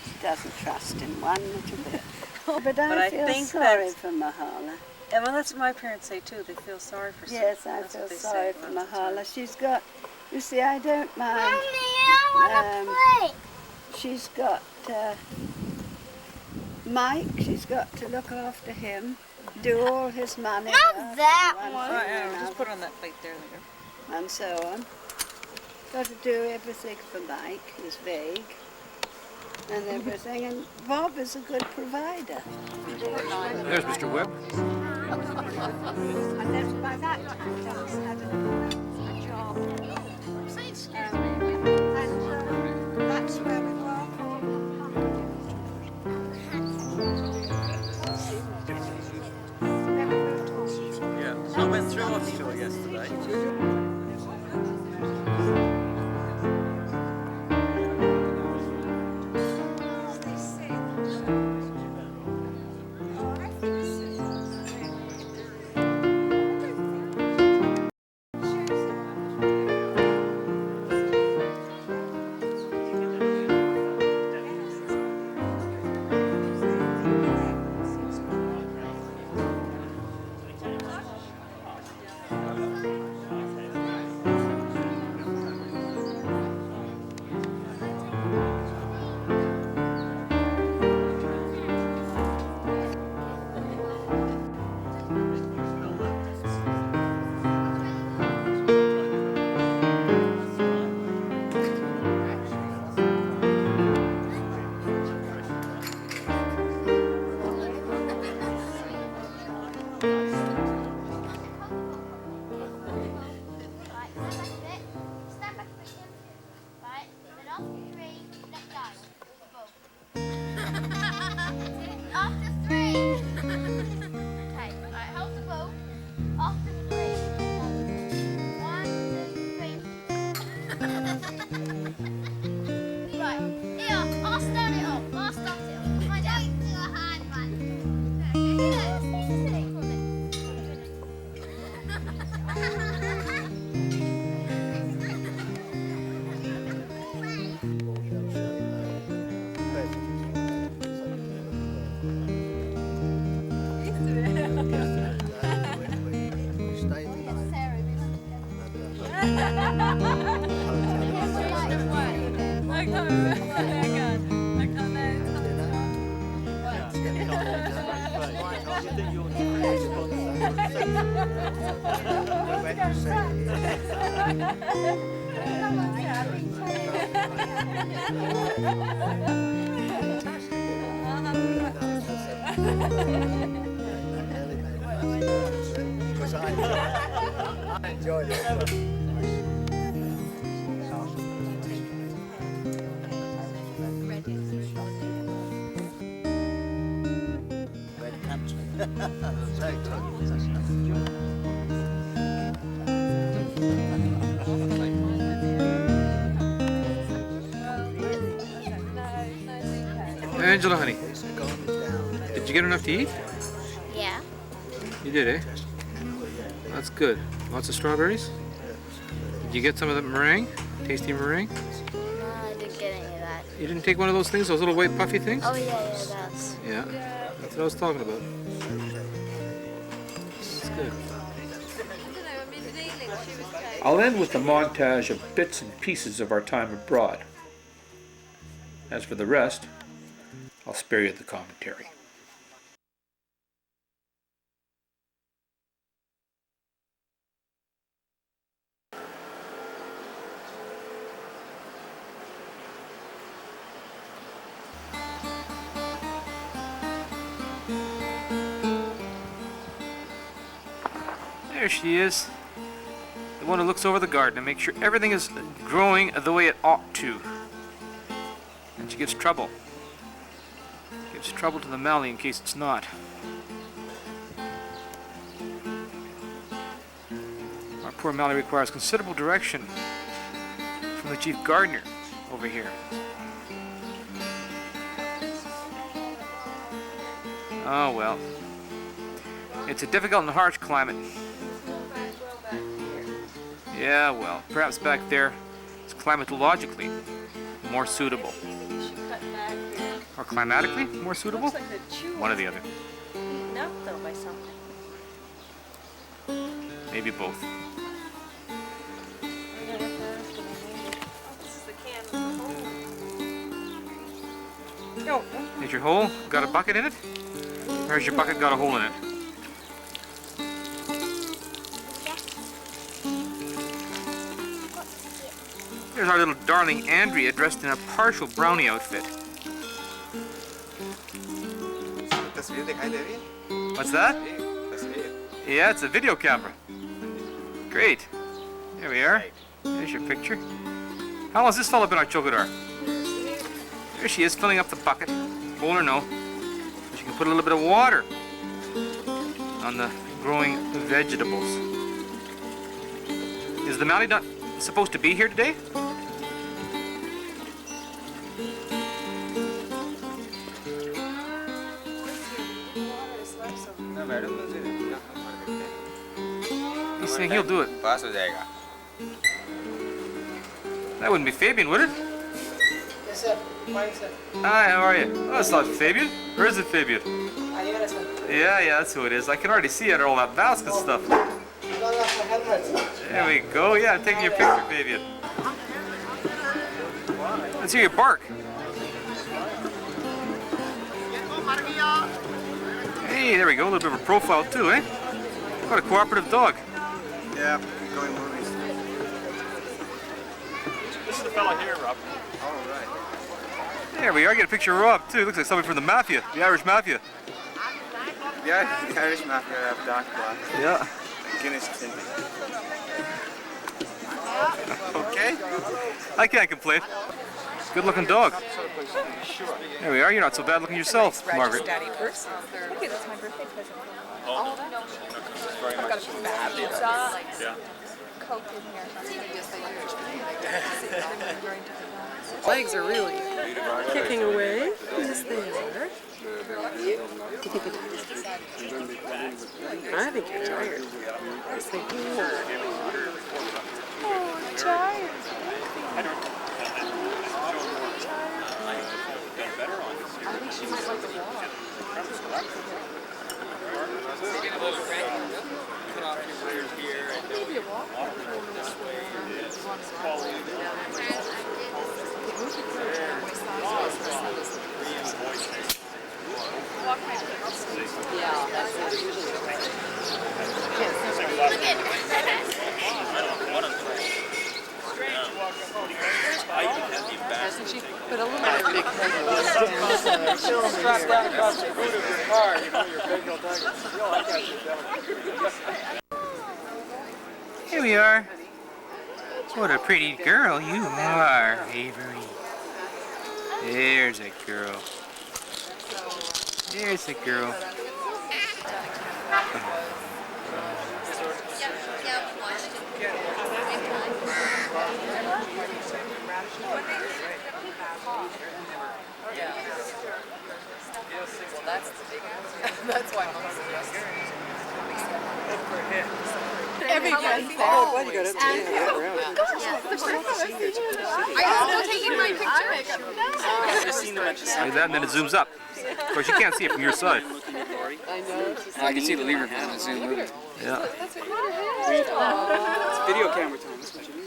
she doesn't trust him one little bit. But I feel think sorry for Mahala. And well, that's what my parents say too. They feel sorry for Sue. Yes, I feel sorry for Mahala. She's got, you see, I don't mind. Mommy, I want to play. She's got Mike, she's got to look after him, do all his money. Not that one. Right, just put it on that plate there. And so on. Got to do everything for Mike, he's vague. And everything, and Bob is a good provider. There's Mr. Webb. And then by that time, Dennis had a job. And that's where we were. Yeah, I went through offshore yesterday. I enjoyed it. Very Angela, honey, did you get enough to eat? Yeah. You did, eh? That's good. Lots of strawberries? Did you get some of the meringue? Tasty meringue? No, I didn't get any of that. You didn't take one of those things, those little white puffy things? Oh, yeah, that's. Yeah, that's what I was talking about. That's good. I'll end with a montage of bits and pieces of our time abroad. As for the rest, I'll spare you the commentary. There she is. The one who looks over the garden and makes sure everything is growing the way it ought to. And she gives trouble. Gives trouble to the mallee in case it's not. Our poor mallee requires considerable direction from the chief gardener over here. Oh well. It's a difficult and harsh climate. Yeah, well, perhaps back there it's climatologically more suitable. Or climatically more suitable? One or the other. Eaten up though by something. Maybe both. Is your hole got a bucket in it? Or has your bucket got a hole in it? There's our little darling Andrea dressed in a partial brownie outfit. What's that? Yeah, it's a video camera. Great. There we are. There's your picture. How long has this fellow been our chogador? There she is, filling up the bucket. Bowl or no. She can put a little bit of water on the growing vegetables. Is the mallee not supposed to be here today? He's saying he'll do it. That wouldn't be Fabian, would it? Yes, sir. Fine, sir. Hi, how are you? Oh, it's not Fabian. Or is it Fabian? Yes, sir. Yeah, that's who it is. I can already see it all that basket stuff. There we go. Yeah, I'm taking your picture, Fabian. Let's hear you bark. Hey, there we go. A little bit of a profile too, eh? What a cooperative dog. Yeah, going movies. This is the fella here, Rob. All right. There we are. Get a picture of Rob too. Looks like somebody from the mafia, the Irish mafia. Yeah, the Irish mafia have dark black. Yeah. Guinness tinted. Okay. I can't complain. Good looking dog. There we are. You're not so bad looking yourself, Margaret. Daddy purse. Okay, that's my birthday present. Oh. Very I've got much. a bad pizza. Yeah. Coke in here. Legs are really kicking away. Yes, they are. I think you're tired. I think you are. Oh, I'm tired. I think she might like the walk. Maybe a walk. This way. Yeah, that's Strap down across the boot of your car, you know, your big old thing. Yo, I can't sit down. Here we are. What a pretty girl you are, Avery. There's a girl. There's a girl. Well, that's the big answer. That's why Mom suggested everybody's there. Oh, well, you got it. Are you still taking my picture? Like that, and then it zooms up. Of course, you can't see it from your side. I know. I can see the lever hand and zoom moving. Yeah. That's what her It's video camera time.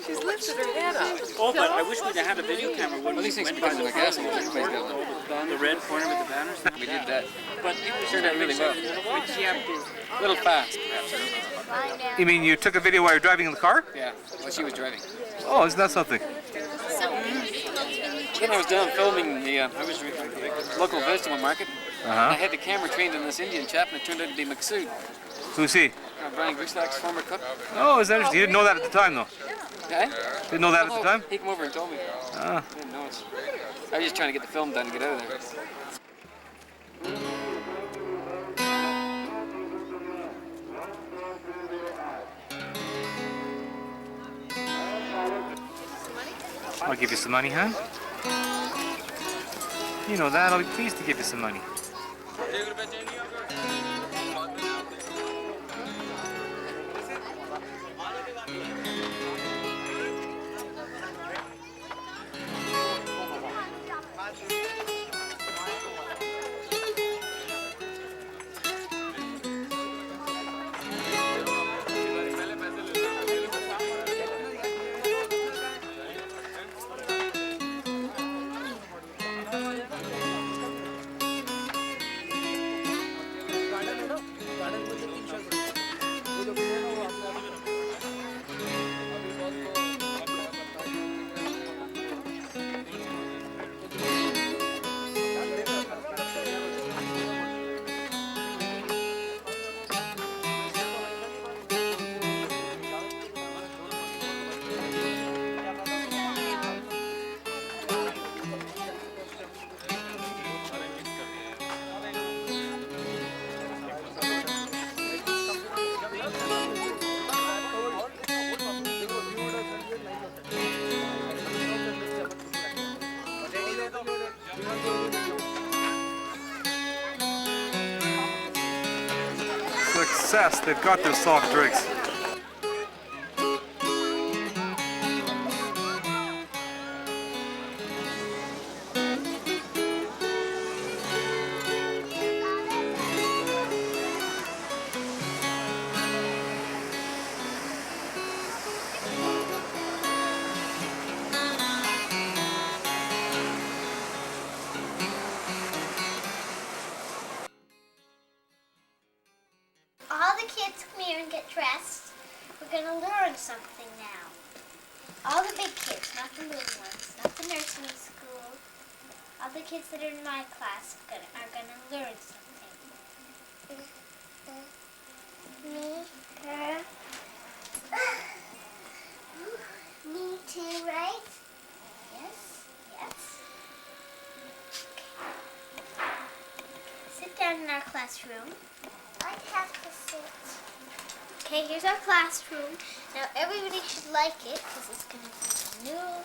She's lifted her head up. Oh, but I wish we'd have had a video camera. Well, these things become like assholes. Everybody's got one. The red corner with the banners. We did that. But it Turned out really well. A little fast. You mean you took a video while you're driving in the car? Yeah. Well, she was driving. Oh, isn't that something? Then I was down filming the local vegetable market. And I had the camera trained on this Indian chap, and it turned out to be Maksud. Who's he? Brian Grislack's former cook. Oh, is that interesting? You didn't know that at the time, though? Eh? Didn't know that at the time? He came over and told me. Ah. I didn't know it. I was just trying to get the film done and get out of there. I'll give you some money, huh? You know that. I'll be pleased to give you some money. Success, they've got their soft drinks. All the kids come here and get dressed. We're going to learn something now. All the big kids, not the little ones, not the nursery school. All the kids that are in my class are going to learn something. Me, her. Me too, right? Yes, yes. Sit down in our classroom. I have to sit. Okay, here's our classroom. Now everybody should like it because it's going to be a new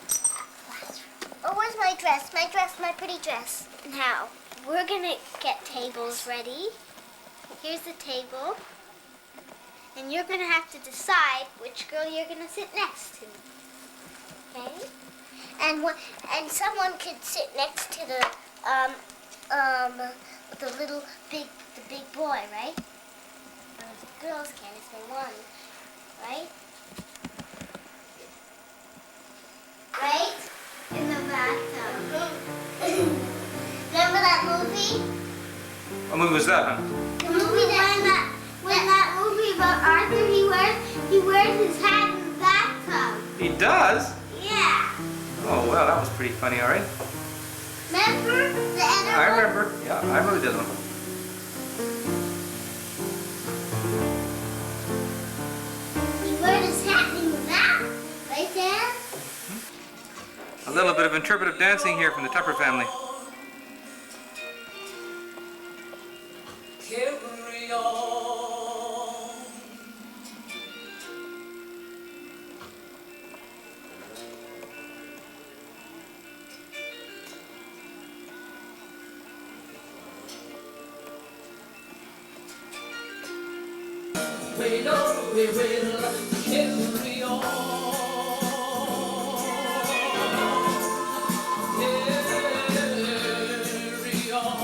classroom. Oh, where's my dress? My pretty dress. Now, we're going to get tables ready. Here's the table. And you're going to have to decide which girl you're going to sit next to. Okay? And someone could sit next to the big boy, right? One of the girls can if they want, right? Right? In the bathtub. Remember that movie? What movie was that, huh? The movie that movie about Arthur, he wears his hat in the bathtub. He does? Yeah. Oh, well, that was pretty funny, all right. Remember the other I one? remember. Yeah, I remember the other one. What is happening with that? Right there? A little bit of interpretive dancing here from the Tupper family. Carry on. We know we will carry on. Carry on.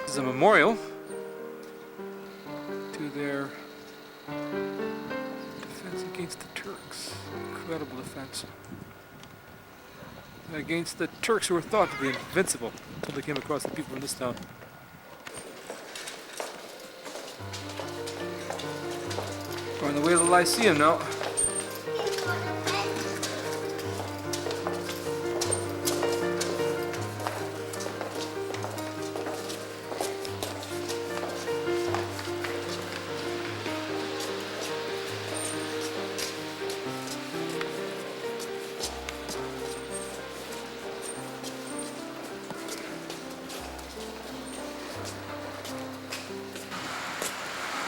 This is a memorial to their defense against the Turks. Incredible defense. Against the Turks, who were thought to be invincible until they came across the people in this town. We're on the way to the Lyceum now.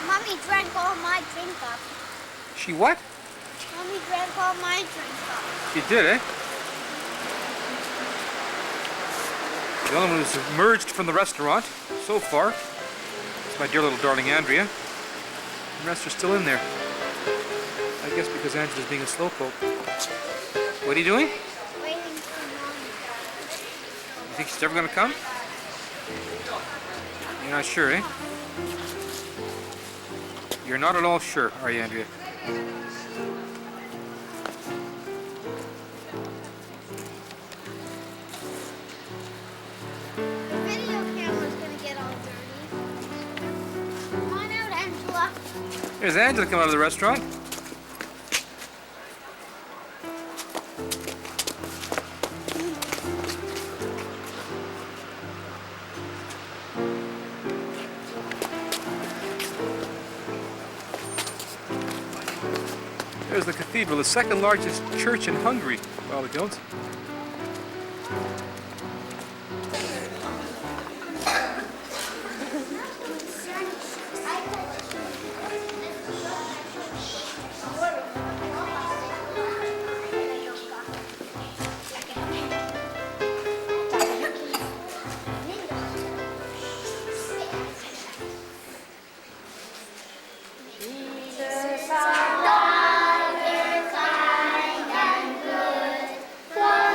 Mommy drank all my drink up. She what? Mommy drank all my drink up. She did, eh? The only one who's emerged from the restaurant so far is my dear little darling Andrea. The rest are still in there. I guess because Angela's being a slowpoke. What are you doing? Waiting for Mommy. You think she's ever gonna come? You're not sure, eh? You're not at all sure, are you, Andrea? The video camera's gonna get all dirty. Come on out, Angela. There's Angela coming out of the restaurant. There's the cathedral, the second largest church in Hungary, by all accounts. Jesus, our God is kind and good.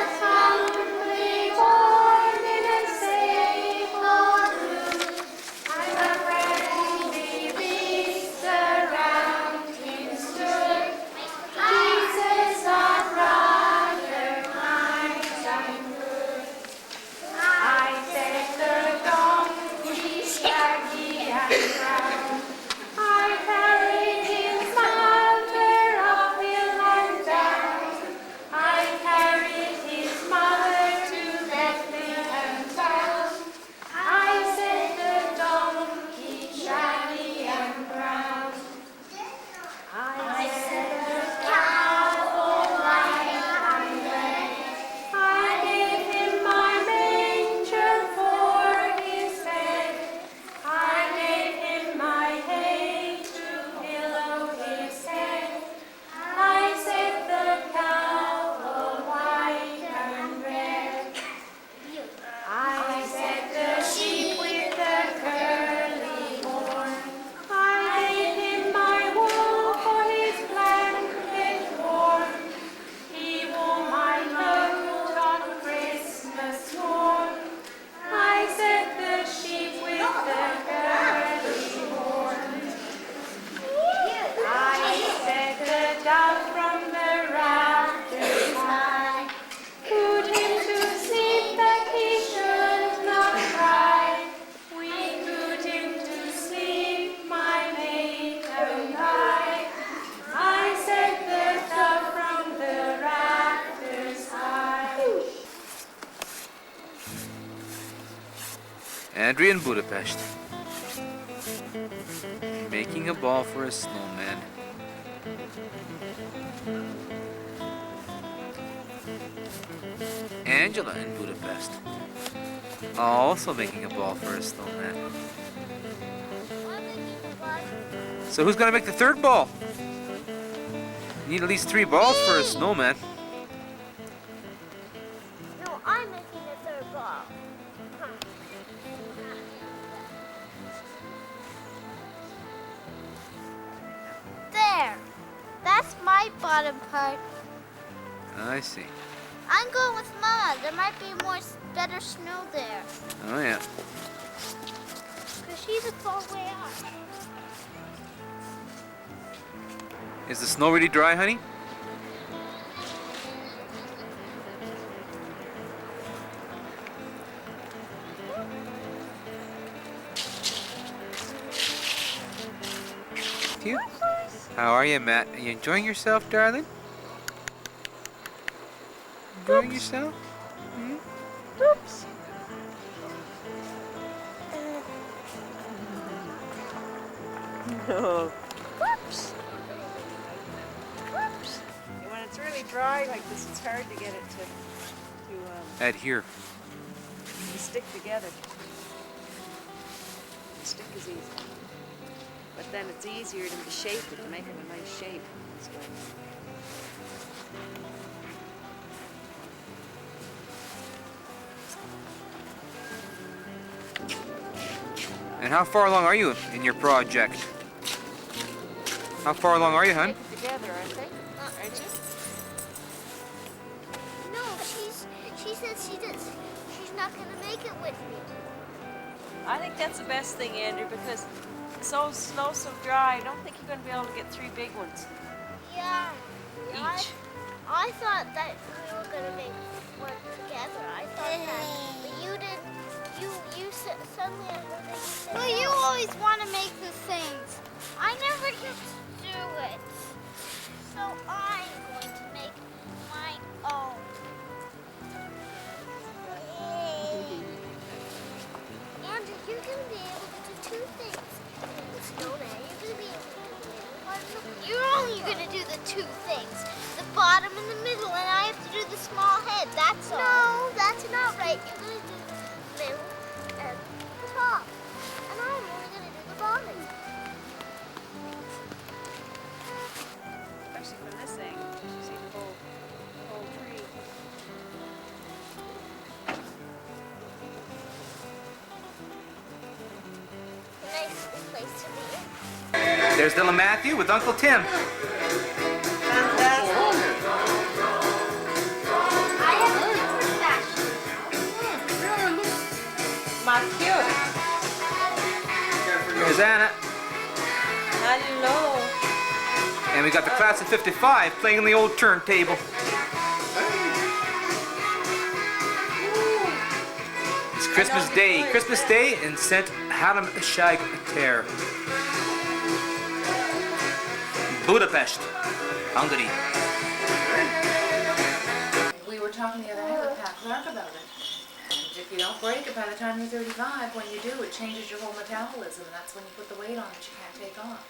Audrey in Budapest. Making a ball for a snowman. Angela in Budapest. Also making a ball for a snowman. So who's gonna make the third ball? You need at least 3 balls for a snowman. No, I'm making the third ball. There. That's my bottom part. I see. I'm going with Mama. There might be better snow there. Oh yeah. Because she's a far way out. Is the snow really dry, honey? Cute. How are you, Matt? Are you enjoying yourself, darling? Enjoying yourself? Hmm? Oops. No. Whoops. When it's really dry like this, it's hard to get it to Adhere. stick together. The stick is easy. But then it's easier to shape it, to make it a nice shape this way. And how far along are you in your project? How far along are you, hon? Together, aren't they? Aren't you? No, she said she's not going to make it with me. I think that's the best thing, Andrew, because it's so slow, so dry. I don't think you're going to be able to get 3 big ones. Yeah. Each. I thought that we were going to make one together. I thought that. But you didn't. You suddenly I heard that you said well, you always want to make the things. I never get to do it. So I'm going to make my own. Andrew, you're going to be able to do 2 things. The snowman, you're going to be able to do the middle part. You're only going to do the 2 things. The bottom and the middle, and I have to do the small head, that's all. No, that's not right. You're going to do the middle and the top. And I'm only going to do the bottom. Especially from this angle, you see the whole tree. Nice place to be. There's little Matthew with Uncle Tim. I have a different fashion. Matthew. There's Anna. Hello. And we got the class of 55 playing on the old turntable. It's Christmas Day in St. Háromság tér. Budapest, Hungary. We were talking the other night with Pat Clark about it. And if you don't break it by the time you're 35, when you do, it changes your whole metabolism, and that's when you put the weight on that you can't take off.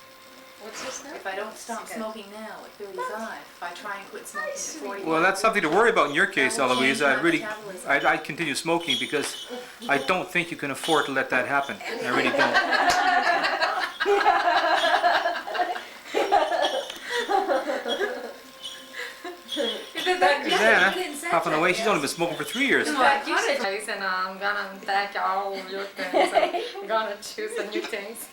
What's this now? If I don't stop smoking now at 35, if I try and quit smoking at 40. Well, that's something to worry about in your case, Eloise. I'd continue smoking because I don't think you can afford to let that happen. I really don't. There's Anna, puffing away. She's only been smoking for 3 years. And I'm gonna back all your things. I'm gonna choose the new things.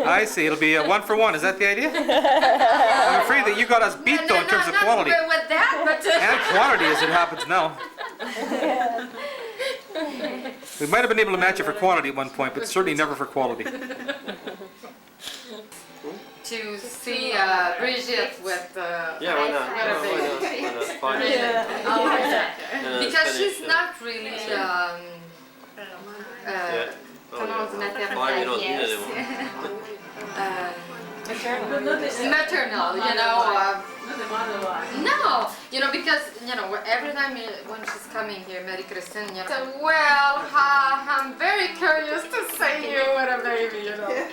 I see. It'll be a 1 for 1. Is that the idea? I'm afraid that you got us beat, though, in terms of quality. With that, but And quantity, as it happens now. We might have been able to match it for quantity at one point, but certainly never for quality. to see Bridget with Yeah, why not? Why not? because she's not really maternal, you know. No, you know, because you know, every time when she's coming here, Mary Christine, you know, so, well, I'm very curious to see you with a baby, you know.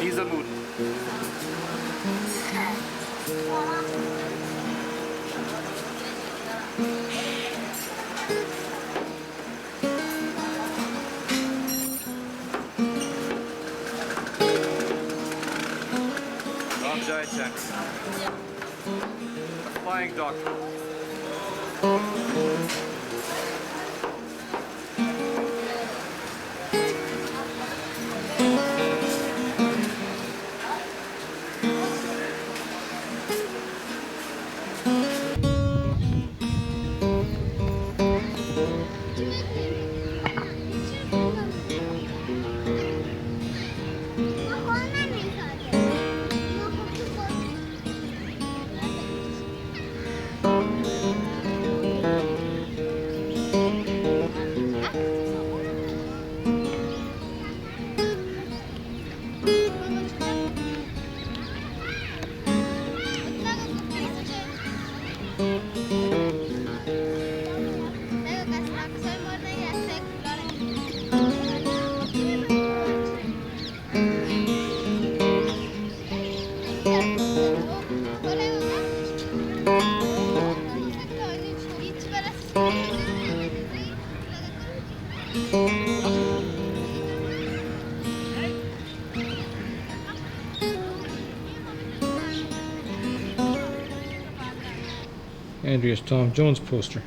He's a mood. Rob Giant a flying doctor. Andrea's Tom Jones poster.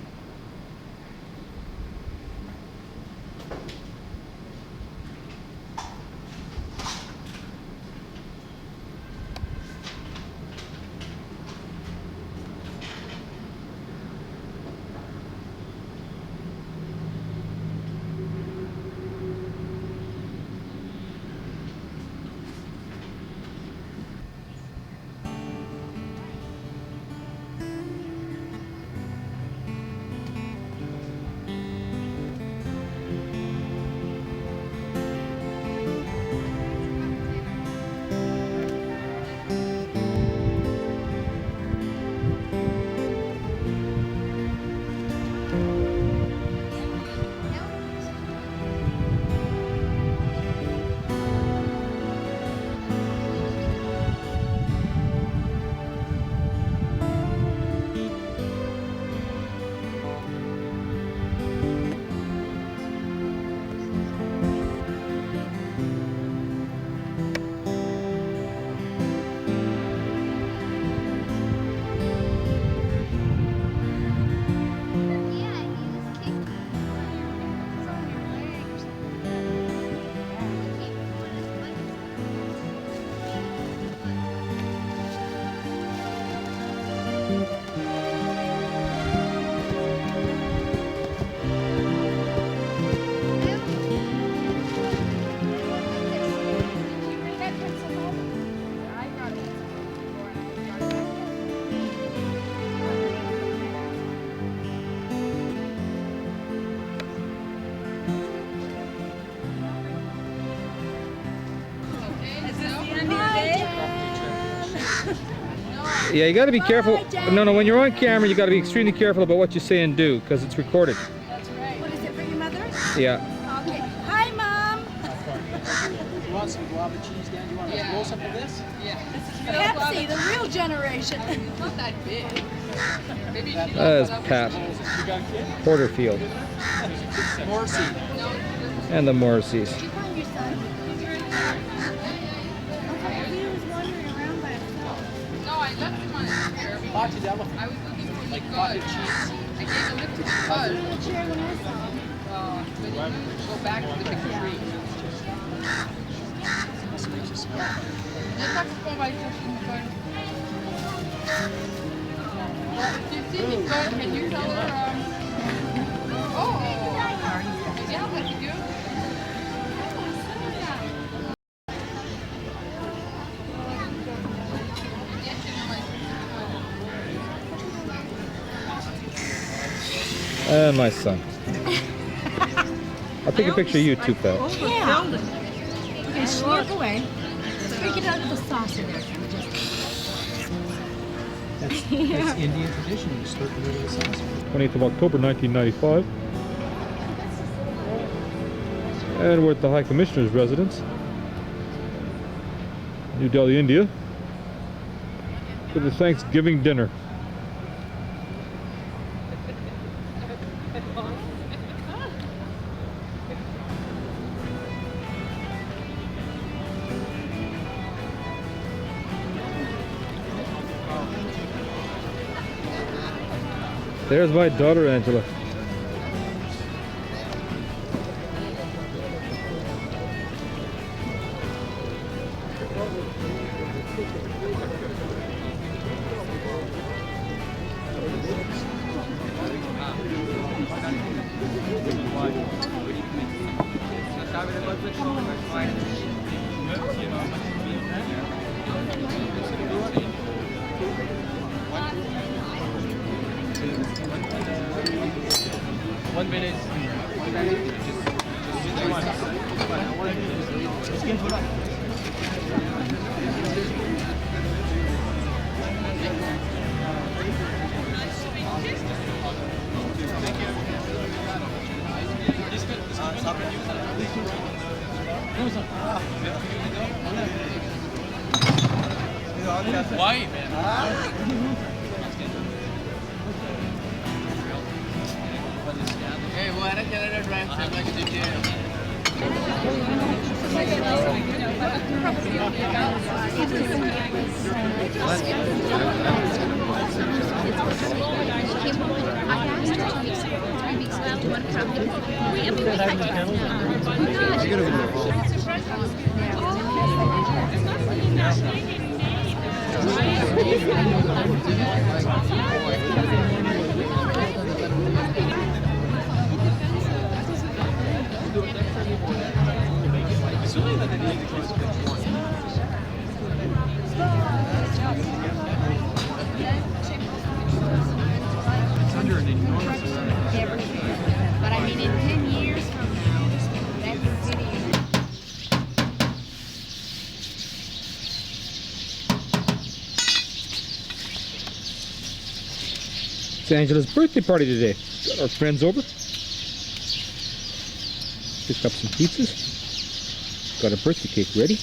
Yeah, you got to be careful. No, when you're on camera, you got to be extremely careful about what you say and do because it's recorded. That's right. What is it for your mother? Yeah. Okay. Hi, Mom. You want some guava cheese, Dan? You want a close up of this? Yeah. Pepsi, the real generation. It's not that big. Maybe she That's Pat Porterfield Morrissey. and the Morrisseys. Did you find your son? He was wandering around by himself. No, I left him on his chair. Potted elephant. I was looking for Like the potted bud. cheese. I gave a lift to the bud. But he go back to the big tree. Nie tak schowaj coś Nicole. If you see Nicole, can you tell her, oh, yeah, that's good. And my son. I'll take a picture of you too, Pat. Yeah. Okay, slurp away. Drink it out of the sauce in there. That's Indian tradition. You slurp it out of the sauce. 28th of October 1995. And we're at the High Commissioner's residence, New Delhi, India, for the Thanksgiving dinner. There's my daughter, Angela. One minute. Why, man? Hey, why don't you let her drive so like you do? But I mean, in 10 years from now, that city. It's Angela's birthday party today. Got our friends over. Picked up some pizzas. Got a birthday cake ready.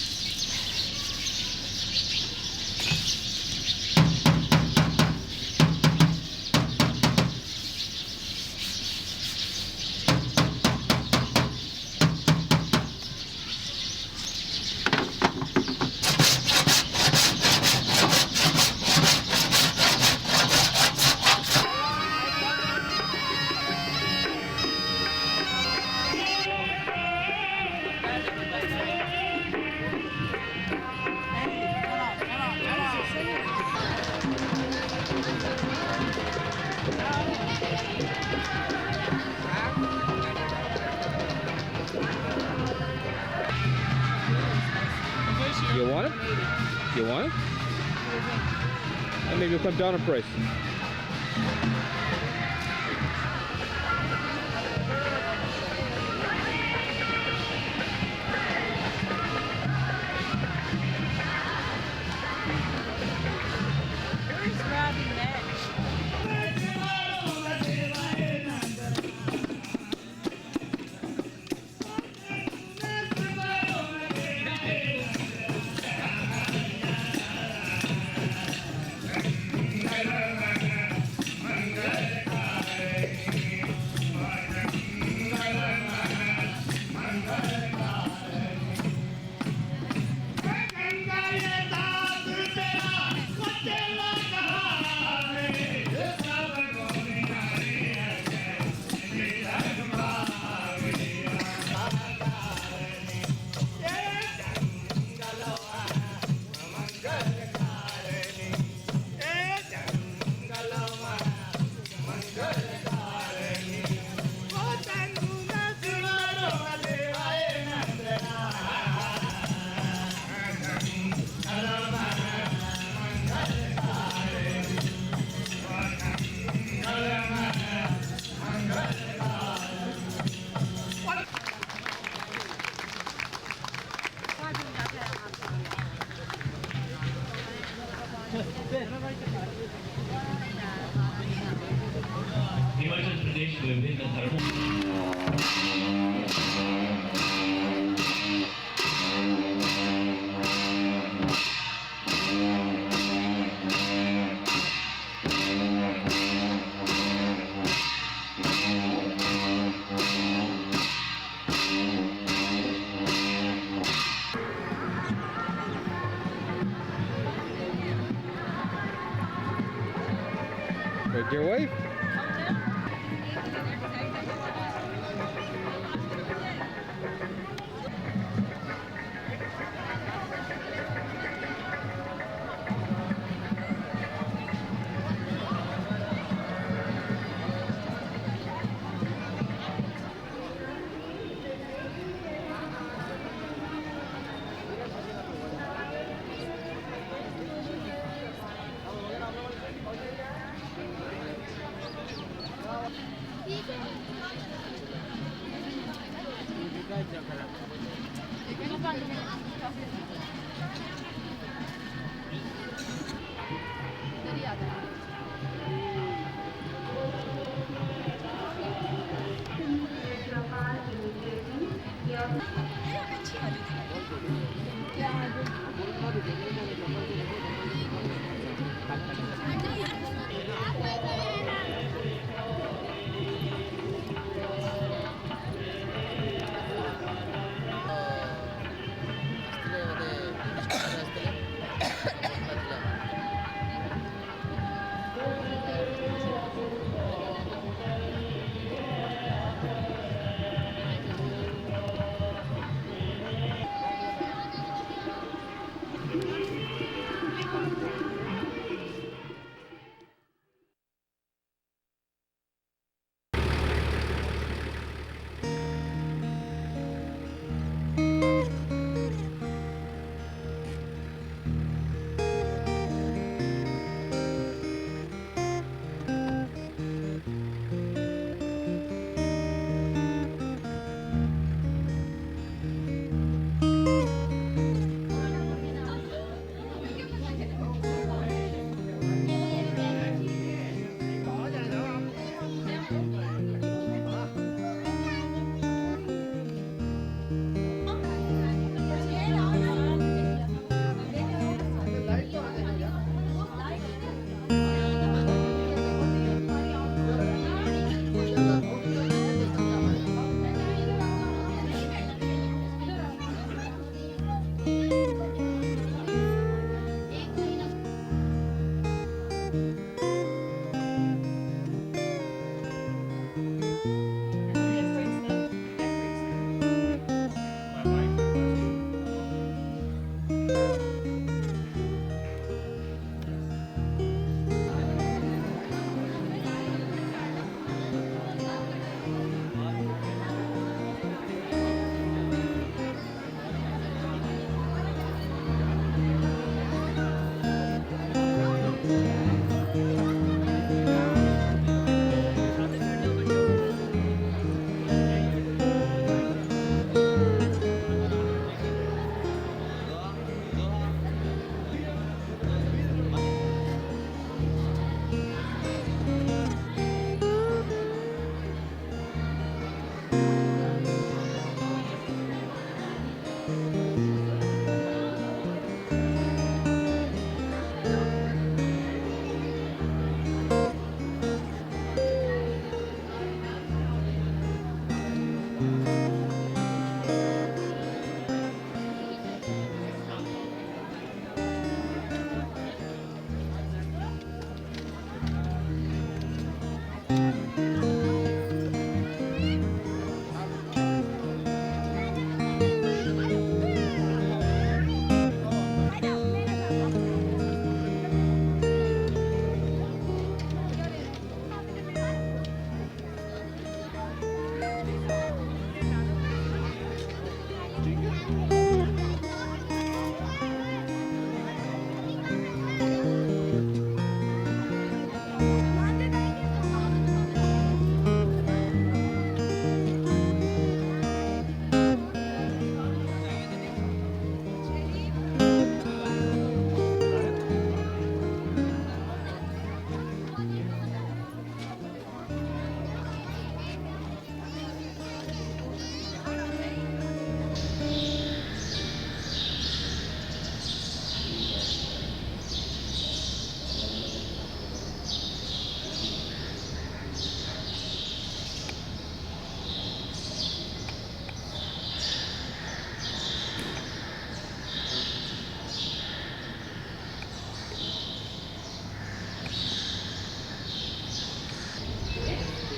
You want it? You want it? And maybe you'll come down in price. With your wife?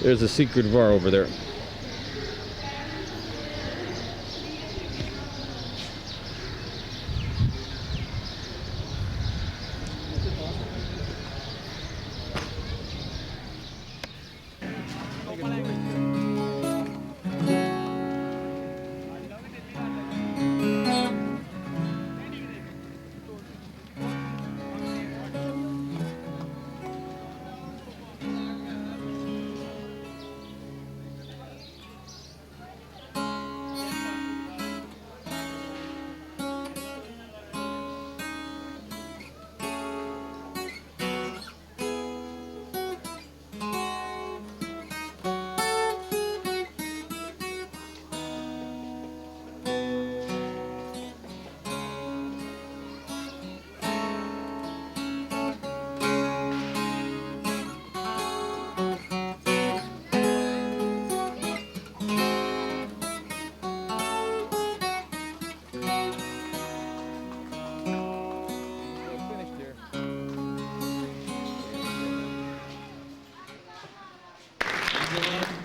There's a secret bar over there.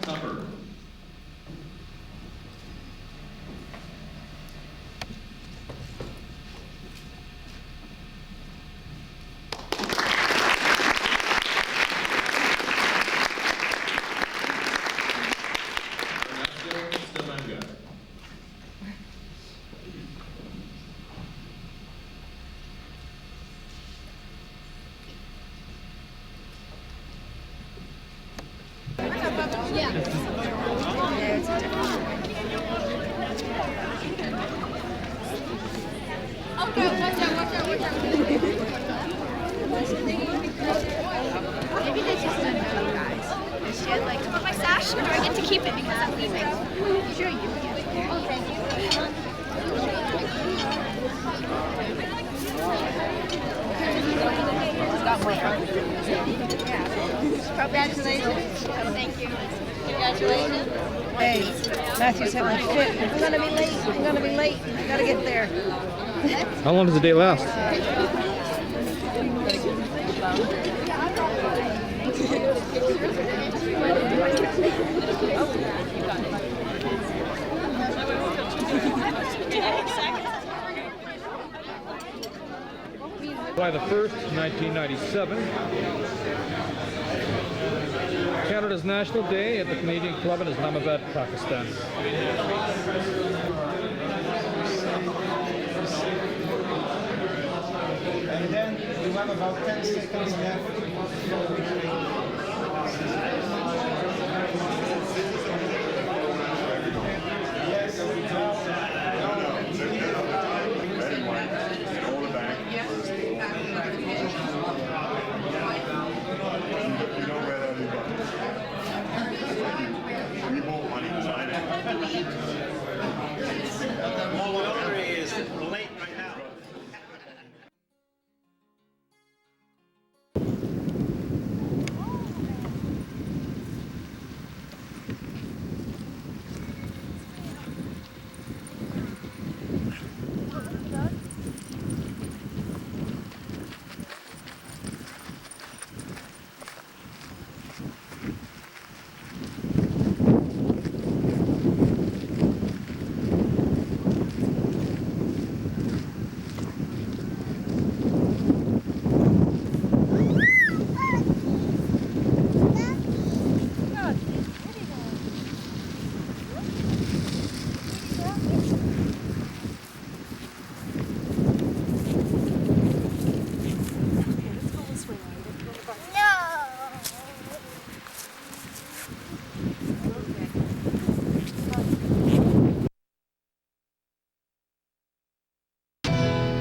Tupper. Maybe they just don't know you guys. And she had like, but my sash, or do I get to keep it because I'm leaving? Sure, you can. Oh, thank you. Congratulations. Thank you. Congratulations. Hey, Matthew said I'm fit. I'm gonna be late. I'm gonna be late. I gotta get there. How long does the day last? July the 1st, 1997. Canada's National Day at the Canadian Club in Islamabad, Pakistan. And then you have about 10 seconds left.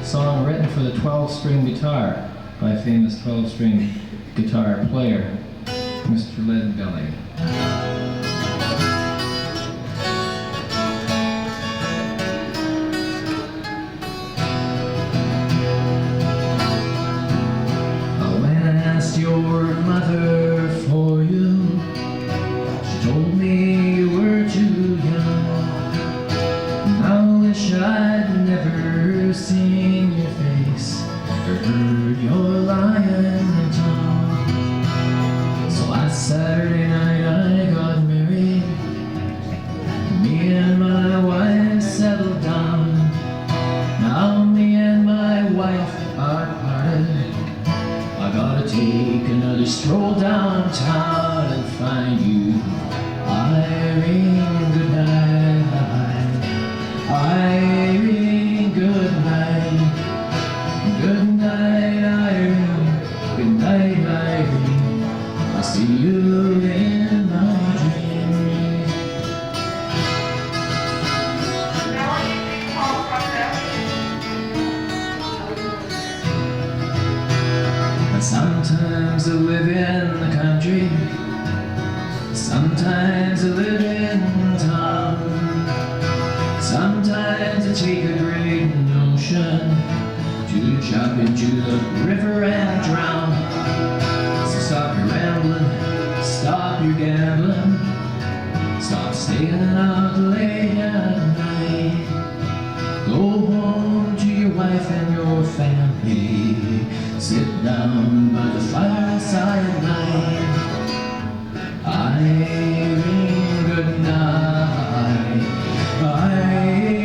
Song written for the 12-string guitar by famous 12-string guitar player, Mr. Leadbelly. When I asked your mother for you, she told me you were too young. I wish I'd never seen your face or heard your lying tongue. So last Saturday night I stroll downtown and find you. Irene, good night. Irene, good night. Good night, Irene. Good night, Irene. I'll see you in my dreams. And sometimes I live in the country, sometimes I live in town. Sometimes I take a great notion to jump into the river and drown. So stop your rambling, stop your gambling, stop staying out late at night. Go home to your wife and your family, sit down by the fireside at night. Irene, good night. Irene,